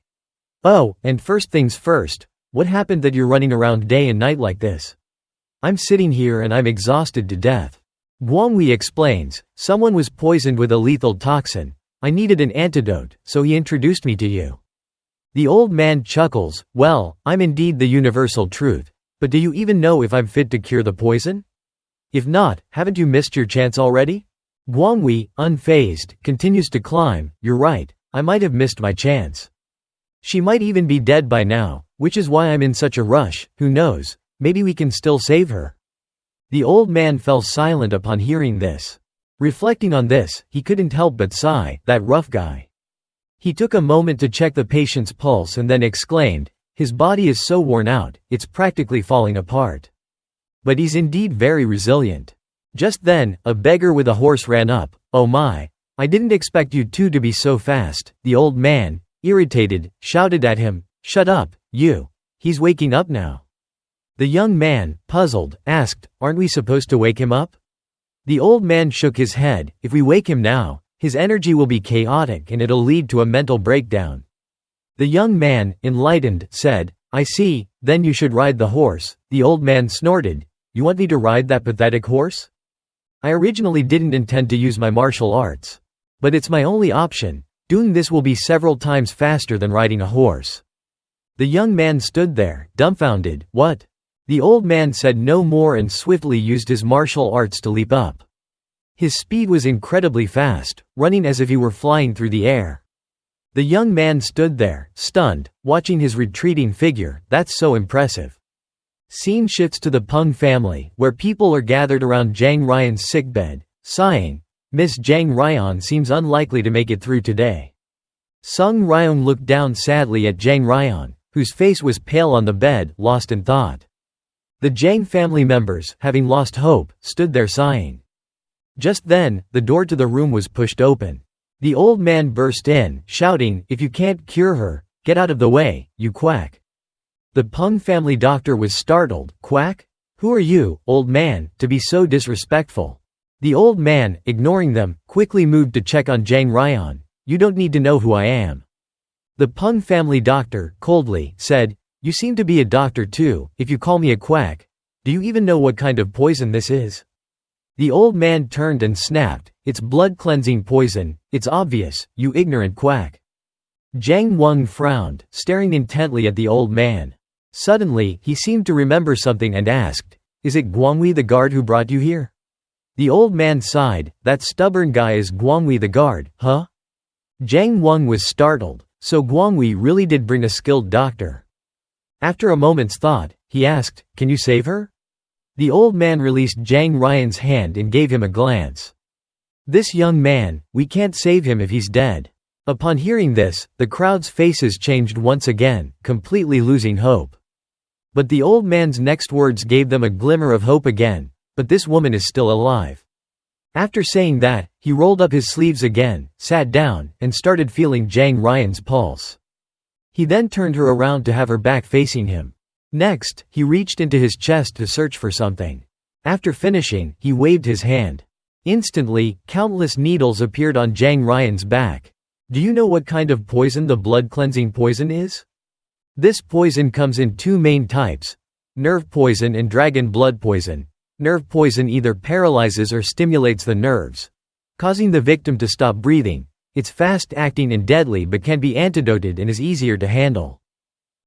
Oh, and first things first, what happened that you're running around day and night like this? I'm sitting here and I'm exhausted to death." Gwang Wei explains, "Someone was poisoned with a lethal toxin. I needed an antidote, so he introduced me to you." The old man chuckles, "Well, I'm indeed the universal truth, but do you even know if I'm fit to cure the poison? If not, haven't you missed your chance already?" Gwang Wei, unfazed, continues to climb. "You're right, I might have missed my chance. She might even be dead by now, which is why I'm in such a rush. Who knows, maybe we can still save her." The old man fell silent upon hearing this. Reflecting on this, he couldn't help but sigh, "That rough guy." He took a moment to check the patient's pulse and then exclaimed, "His body is so worn out, it's practically falling apart. But he's indeed very resilient." Just then, a beggar with a horse ran up. "Oh my, I didn't expect you two to be so fast." The old man, irritated, shouted at him, "Shut up, you. He's waking up now." The young man, puzzled, asked, "Aren't we supposed to wake him up?" The old man shook his head, "If we wake him now, his energy will be chaotic and it'll lead to a mental breakdown." The young man, enlightened, said, "I see, then you should ride the horse." The old man snorted, "You want me to ride that pathetic horse? I originally didn't intend to use my martial arts. But it's my only option. Doing this will be several times faster than riding a horse." The young man stood there, dumbfounded. "What?" The old man said no more and swiftly used his martial arts to leap up. His speed was incredibly fast, running as if he were flying through the air. The young man stood there, stunned, watching his retreating figure. "That's so impressive." Scene shifts to the Pung family, where people are gathered around Jang Ryan's sickbed, sighing. Miss Jang Ryion seems unlikely to make it through today." Sung Ryion looked down sadly at Jang Ryion, whose face was pale on the bed, lost in thought. The Jang family members, having lost hope, stood there sighing. Just then, the door to the room was pushed open. The old man burst in, shouting, "If you can't cure her, get out of the way, you quack." The Pung family doctor was startled. "Quack? Who are you, old man, to be so disrespectful?" The old man, ignoring them, quickly moved to check on Jang Ryion. "You don't need to know who I am." The Pung family doctor, coldly, said, "You seem to be a doctor too. If you call me a quack, do you even know what kind of poison this is?" The old man turned and snapped, "It's blood-cleansing poison, it's obvious, you ignorant quack." Jang Wang frowned, staring intently at the old man. Suddenly, he seemed to remember something and asked, "Is it Gwang Wei the guard who brought you here?" The old man sighed, "That stubborn guy is Gwang Wei the guard, huh?" Jang Wang was startled, so Gwang Wei really did bring a skilled doctor. After a moment's thought, he asked, "Can you save her?" The old man released Jang Ryon's hand and gave him a glance. "This young man, we can't save him if he's dead." Upon hearing this, the crowd's faces changed once again, completely losing hope. But the old man's next words gave them a glimmer of hope again. "But this woman is still alive." After saying that, he rolled up his sleeves again, sat down, and started feeling Jang Ryon's pulse. He then turned her around to have her back facing him. Next, he reached into his chest to search for something. After finishing, he waved his hand. Instantly, countless needles appeared on Jang Ryon's back. "Do you know what kind of poison the blood-cleansing poison is?" This poison comes in two main types: nerve poison and dragon blood poison. Nerve poison either paralyzes or stimulates the nerves, causing the victim to stop breathing. It's fast-acting and deadly but can be antidoted and is easier to handle.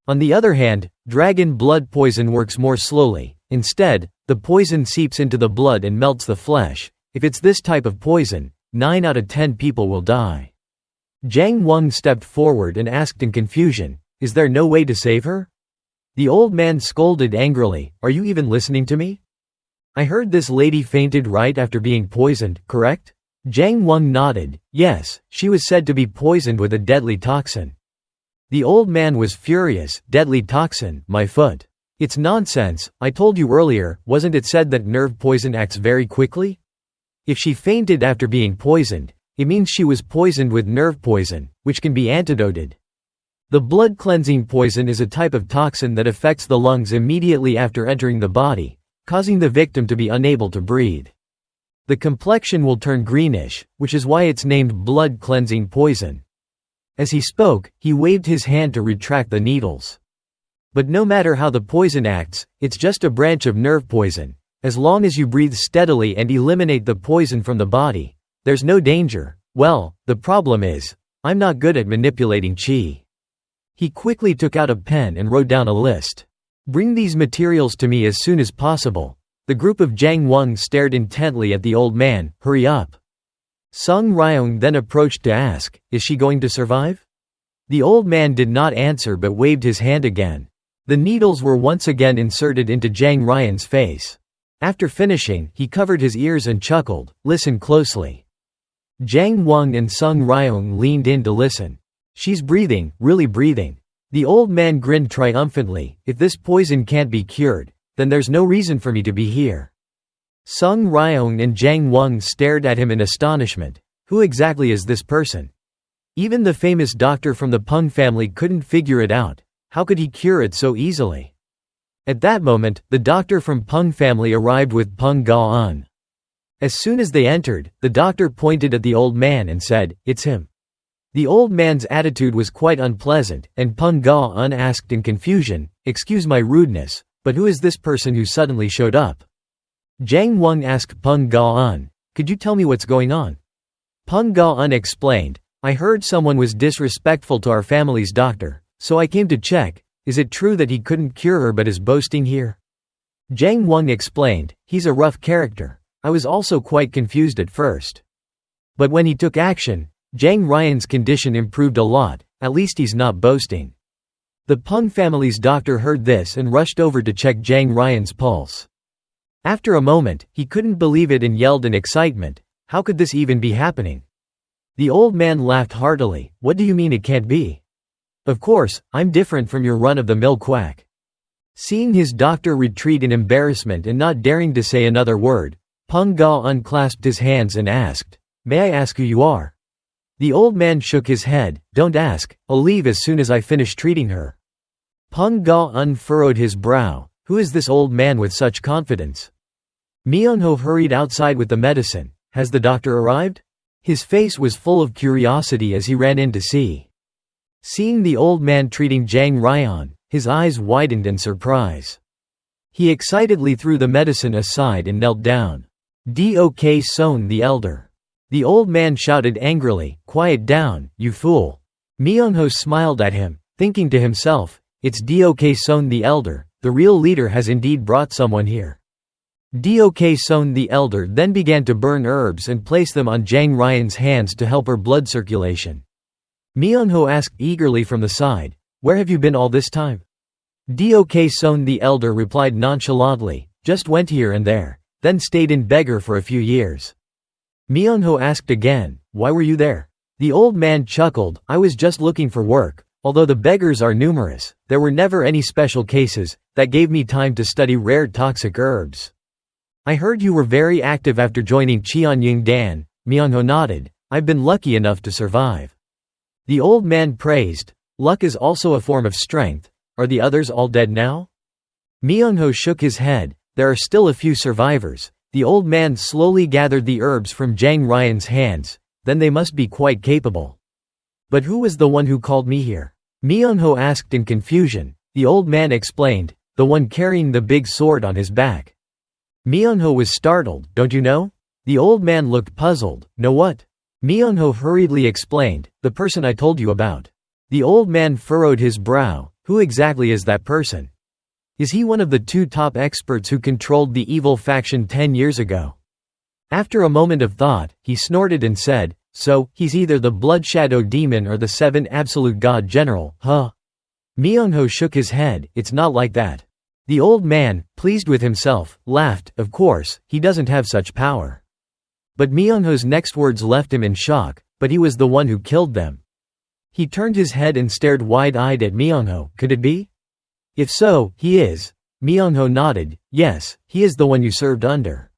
On the other hand, dragon blood poison works more slowly. Instead, the poison seeps into the blood and melts the flesh. If it's this type of poison, 9 out of 10 people will die. Jang Wang stepped forward and asked in confusion, "Is there no way to save her?" The old man scolded angrily, "Are you even listening to me? I heard this lady fainted right after being poisoned, correct?" Jang Wang nodded. "Yes, she was said to be poisoned with a deadly toxin." The old man was furious. "Deadly toxin, my foot. It's nonsense, I told you earlier, wasn't it said that nerve poison acts very quickly? If she fainted after being poisoned, it means she was poisoned with nerve poison, which can be antidoted. The blood-cleansing poison is a type of toxin that affects the lungs immediately after entering the body, causing the victim to be unable to breathe. The complexion will turn greenish, which is why it's named blood-cleansing poison." As he spoke, he waved his hand to retract the needles. But no matter how the poison acts, it's just a branch of nerve poison. As long as you breathe steadily and eliminate the poison from the body, there's no danger. Well, the problem is, I'm not good at manipulating qi. He quickly took out a pen and wrote down a list. "Bring these materials to me as soon as possible." The group of Jang Wang stared intently at the old man. "Hurry up." Sung Ryion then approached to ask, "Is she going to survive?" The old man did not answer but waved his hand again. The needles were once again inserted into Jang Ryon's face. After finishing, he covered his ears and chuckled, "Listen closely." Jang Wang and Sung Ryion leaned in to listen. "She's breathing, really breathing." The old man grinned triumphantly. "If this poison can't be cured, then there's no reason for me to be here." Sung Ryion and Jang Wang stared at him in astonishment. Who exactly is this person? Even the famous doctor from the Pung family couldn't figure it out. How could he cure it so easily? At that moment, the doctor from Pung family arrived with Pung Ga-un. As soon as they entered, the doctor pointed at the old man and said, "It's him." The old man's attitude was quite unpleasant, and Pung Ga-un asked in confusion, "Excuse my rudeness, but who is this person who suddenly showed up?" Jang Wang asked Pung Ga-un, "Could you tell me what's going on?" Pung Ga-un explained, "I heard someone was disrespectful to our family's doctor, so I came to check. Is it true that he couldn't cure her but is boasting here?" Jang Wang explained, "He's a rough character. I was also quite confused at first. But when he took action, Jang Ryon's condition improved a lot, at least he's not boasting." The Pung family's doctor heard this and rushed over to check Jang Ryon's pulse. After a moment, he couldn't believe it and yelled in excitement, How could this even be happening? The old man laughed heartily. What do you mean it can't be? Of course, I'm different from your run-of-the-mill quack. Seeing his doctor retreat in embarrassment and not daring to say another word, Pung unclasped his hands and asked, "May I ask who you are?" The old man shook his head. "Don't ask, I'll leave as soon as I finish treating her." Pung unfurrowed his brow. Who is this old man with such confidence? Myung-ho hurried outside with the medicine. Has the doctor arrived? His face was full of curiosity as he ran in to see. Seeing the old man treating Jang Ryion, his eyes widened in surprise. He excitedly threw the medicine aside and knelt down. "Dok Son the Elder." The old man shouted angrily, "Quiet down, you fool." Myung-ho smiled at him, thinking to himself, it's Dok Son the Elder, the real leader has indeed brought someone here. Dok Son the Elder then began to burn herbs and place them on Jang Ryon's hands to help her blood circulation. Myung-ho asked eagerly from the side, "Where have you been all this time?" Dok Son the Elder replied nonchalantly, "Just went here and there, then stayed in Beggar for a few years." Myung-ho asked again, "Why were you there?" The old man chuckled, "I was just looking for work. Although the beggars are numerous, there were never any special cases, that gave me time to study rare toxic herbs." "I heard you were very active after joining Cheonyangdan," Myung-ho nodded. "I've been lucky enough to survive." The old man praised, "Luck is also a form of strength. Are the others all dead now?" Myung-ho shook his head. "There are still a few survivors." The old man slowly gathered the herbs from Jang Ryon's hands. "Then they must be quite capable." "But who was the one who called me here?" Myung-ho asked in confusion. The old man explained, "The one carrying the big sword on his back." Myung-ho was startled. "Don't you know?" The old man looked puzzled. "Know what?" Myung-ho hurriedly explained, "The person I told you about." The old man furrowed his brow. "Who exactly is that person? Is he one of the two top experts who controlled the evil faction 10 years ago?" After a moment of thought, he snorted and said, "So, he's either the Blood Shadow Demon or the 7 Absolute God General, huh?" Myung-ho shook his head. "It's not like that." The old man, pleased with himself, laughed. "Of course, he doesn't have such power." But Myung-ho's next words left him in shock. "But he was the one who killed them." He turned his head and stared wide-eyed at Myung-ho. "Could it be?" "If so, he is." Myung-ho nodded. "Yes, he is the one you served under."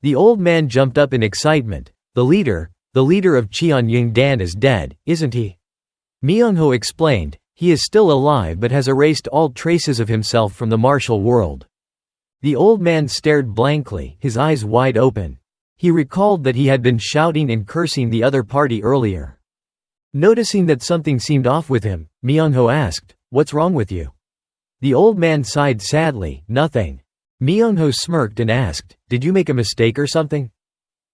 The old man jumped up in excitement. The leader of Cheonyangdan is dead, isn't he?" Myung-ho explained, "He is still alive but has erased all traces of himself from the martial world." The old man stared blankly, his eyes wide open. He recalled that he had been shouting and cursing the other party earlier. Noticing that something seemed off with him, Myung-ho asked, "What's wrong with you?" The old man sighed sadly, "Nothing." Myung-ho smirked and asked, "Did you make a mistake or something?"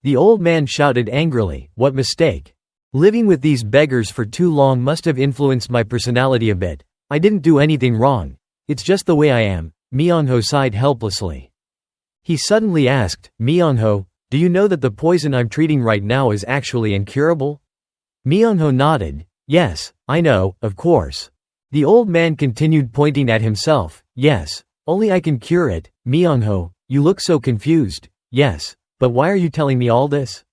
The old man shouted angrily, "What mistake? Living with these beggars for too long must have influenced my personality a bit. I didn't do anything wrong. It's just the way I am." Myung-ho sighed helplessly. He suddenly asked, "Myung-ho, do you know that the poison I'm treating right now is actually incurable?" Myung-ho nodded. "Yes, I know, of course." The old man continued pointing at himself. "Yes, only I can cure it." "Myung-ho, you look so confused." "Yes, but why are you telling me all this?"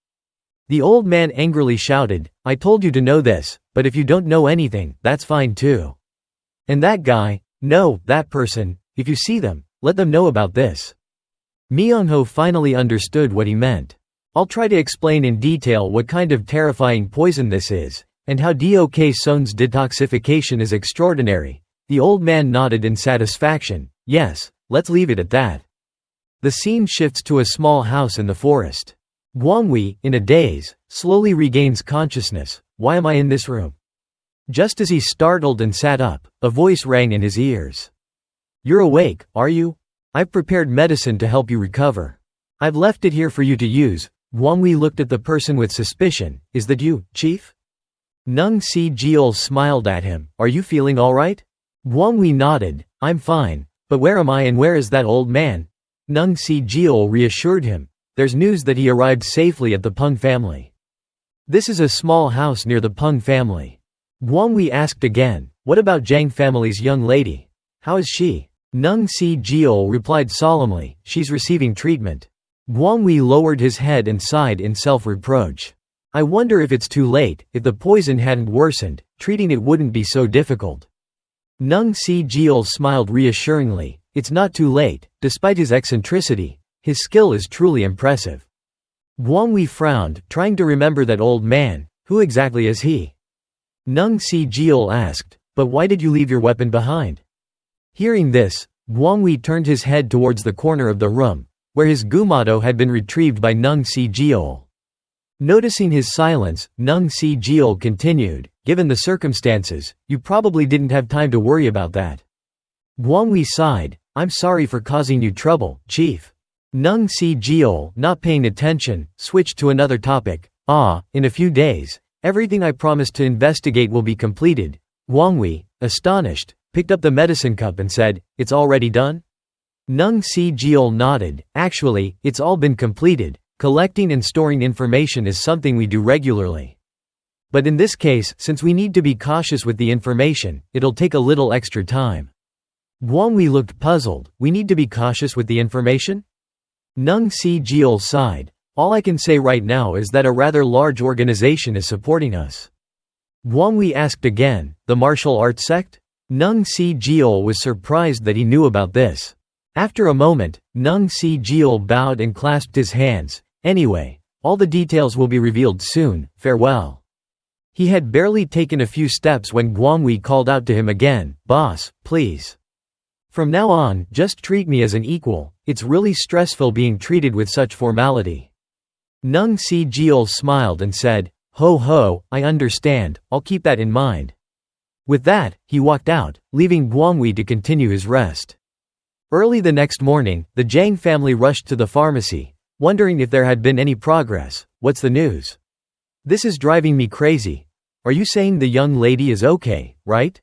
The old man angrily shouted, "I told you to know this, but if you don't know anything, that's fine too. And that guy, no, that person, if you see them, let them know about this." Myung-ho finally understood what he meant. "I'll try to explain in detail what kind of terrifying poison this is, and how Dok Son's detoxification is extraordinary." The old man nodded in satisfaction. "Yes, let's leave it at that." The scene shifts to a small house in the forest. Gwang Wei, in a daze, slowly regains consciousness. "Why am I in this room?" Just as he startled and sat up, a voice rang in his ears. "You're awake, are you? I've prepared medicine to help you recover. I've left it here for you to use." Gwang Wei looked at the person with suspicion. "Is that you, Chief?" Nung Si Jeol smiled at him. "Are you feeling all right?" Gwang Wei nodded. "I'm fine, but where am I and where is that old man?" Nung Si Jeol reassured him. There's news that he arrived safely at the Pung family. This is a small house near the Pung family. Gwang Wei asked again, "What about Jang family's young lady? How is she?" Nung Si Jeol replied solemnly, "She's receiving treatment." Gwang Wei lowered his head and sighed in self-reproach. I wonder if it's too late. If the poison hadn't worsened, treating it wouldn't be so difficult. Nung Si Jeol smiled reassuringly. It's not too late. Despite his eccentricity, his skill is truly impressive. Gwang Wei frowned, trying to remember that old man. Who exactly is he? Nung Si Jeol asked, but why did you leave your weapon behind? Hearing this, Gwang Wei turned his head towards the corner of the room, where his gumado had been retrieved by Nung Si Jeol. Noticing his silence, Nung Si Jeol continued, given the circumstances, you probably didn't have time to worry about that. Gwang Wei sighed, I'm sorry for causing you trouble, Chief. Nung Si Jeol, not paying attention, switched to another topic. In a few days, everything I promised to investigate will be completed. Gwang Wei, astonished, picked up the medicine cup and said, it's already done? Nung Si Jeol nodded, actually, it's all been completed. Collecting and storing information is something we do regularly. But in this case, since we need to be cautious with the information, it'll take a little extra time. Gwang Wei looked puzzled. We need to be cautious with the information? Nung Si Jeol sighed. All I can say right now is that a rather large organization is supporting us. Gwang Wei asked again, the martial arts sect? Nung Si Jeol was surprised that he knew about this. After a moment, Nung Si Jeol bowed and clasped his hands. Anyway, all the details will be revealed soon, farewell. He had barely taken a few steps when Gwang Wei called out to him again, boss, please. From now on, just treat me as an equal. It's really stressful being treated with such formality. Nung Si Jeol smiled and said, ho ho, I understand, I'll keep that in mind. With that, he walked out, leaving Gwang Wei to continue his rest. Early the next morning, the Jang family rushed to the pharmacy, wondering if there had been any progress. What's the news? This is driving me crazy. Are you saying the young lady is okay, right?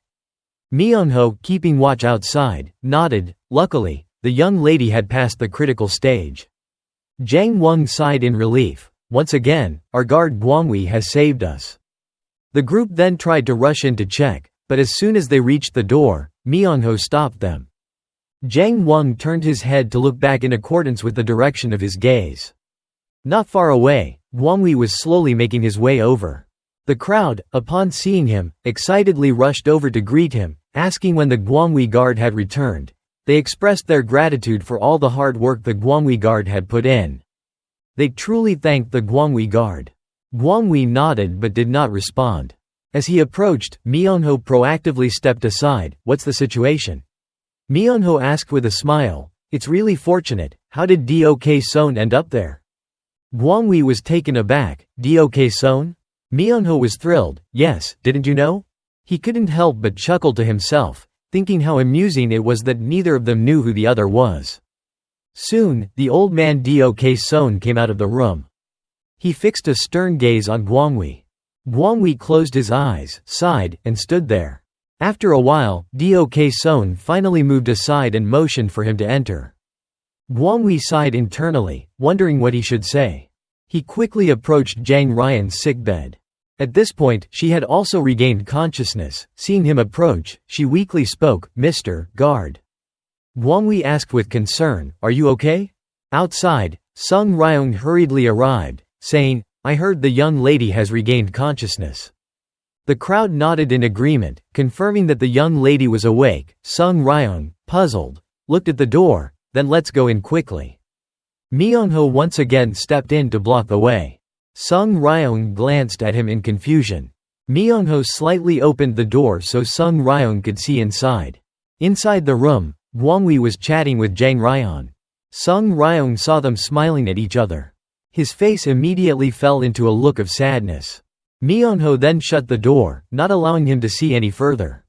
Myung-ho, keeping watch outside, nodded. Luckily, the young lady had passed the critical stage. Jang Won sighed in relief. Once again, our guard Gwang Wei has saved us. The group then tried to rush in to check, but as soon as they reached the door, Myung-ho stopped them. Jang Won turned his head to look back in accordance with the direction of his gaze. Not far away, Gwang Wei was slowly making his way over. The crowd, upon seeing him, excitedly rushed over to greet him, asking when the Gwang Wei guard had returned. They expressed their gratitude for all the hard work the Gwang Wei guard had put in. They truly thanked the Gwang Wei guard. Gwang Wei nodded but did not respond. As he approached, Myung-ho proactively stepped aside. What's the situation? Myung-ho asked with a smile. It's really fortunate. How did Dok-son end up there? Gwang Wei was taken aback. Dok-son? Myung-ho was thrilled. Yes, didn't you know? He couldn't help but chuckle to himself, thinking how amusing it was that neither of them knew who the other was. Soon, the old man Dok-son came out of the room. He fixed a stern gaze on Gwang Wei. Gwang Wei closed his eyes, sighed, and stood there. After a while, Dok-son finally moved aside and motioned for him to enter. Gwang Wei sighed internally, wondering what he should say. He quickly approached Jang Ryon's sickbed. At this point, she had also regained consciousness. Seeing him approach, she weakly spoke, Mr. Guard. Gwang Wei asked with concern, are you okay? Outside, Sung Ryion hurriedly arrived, saying, I heard the young lady has regained consciousness. The crowd nodded in agreement, confirming that the young lady was awake. Sung Ryion, puzzled, looked at the door, then let's go in quickly. Myung-ho once again stepped in to block the way. Sung Ryion glanced at him in confusion. Myung-ho slightly opened the door so Sung Ryion could see inside. Inside the room, Gwang Wei was chatting with Jang Ryion. Sung Ryion saw them smiling at each other. His face immediately fell into a look of sadness. Myung-ho then shut the door, not allowing him to see any further.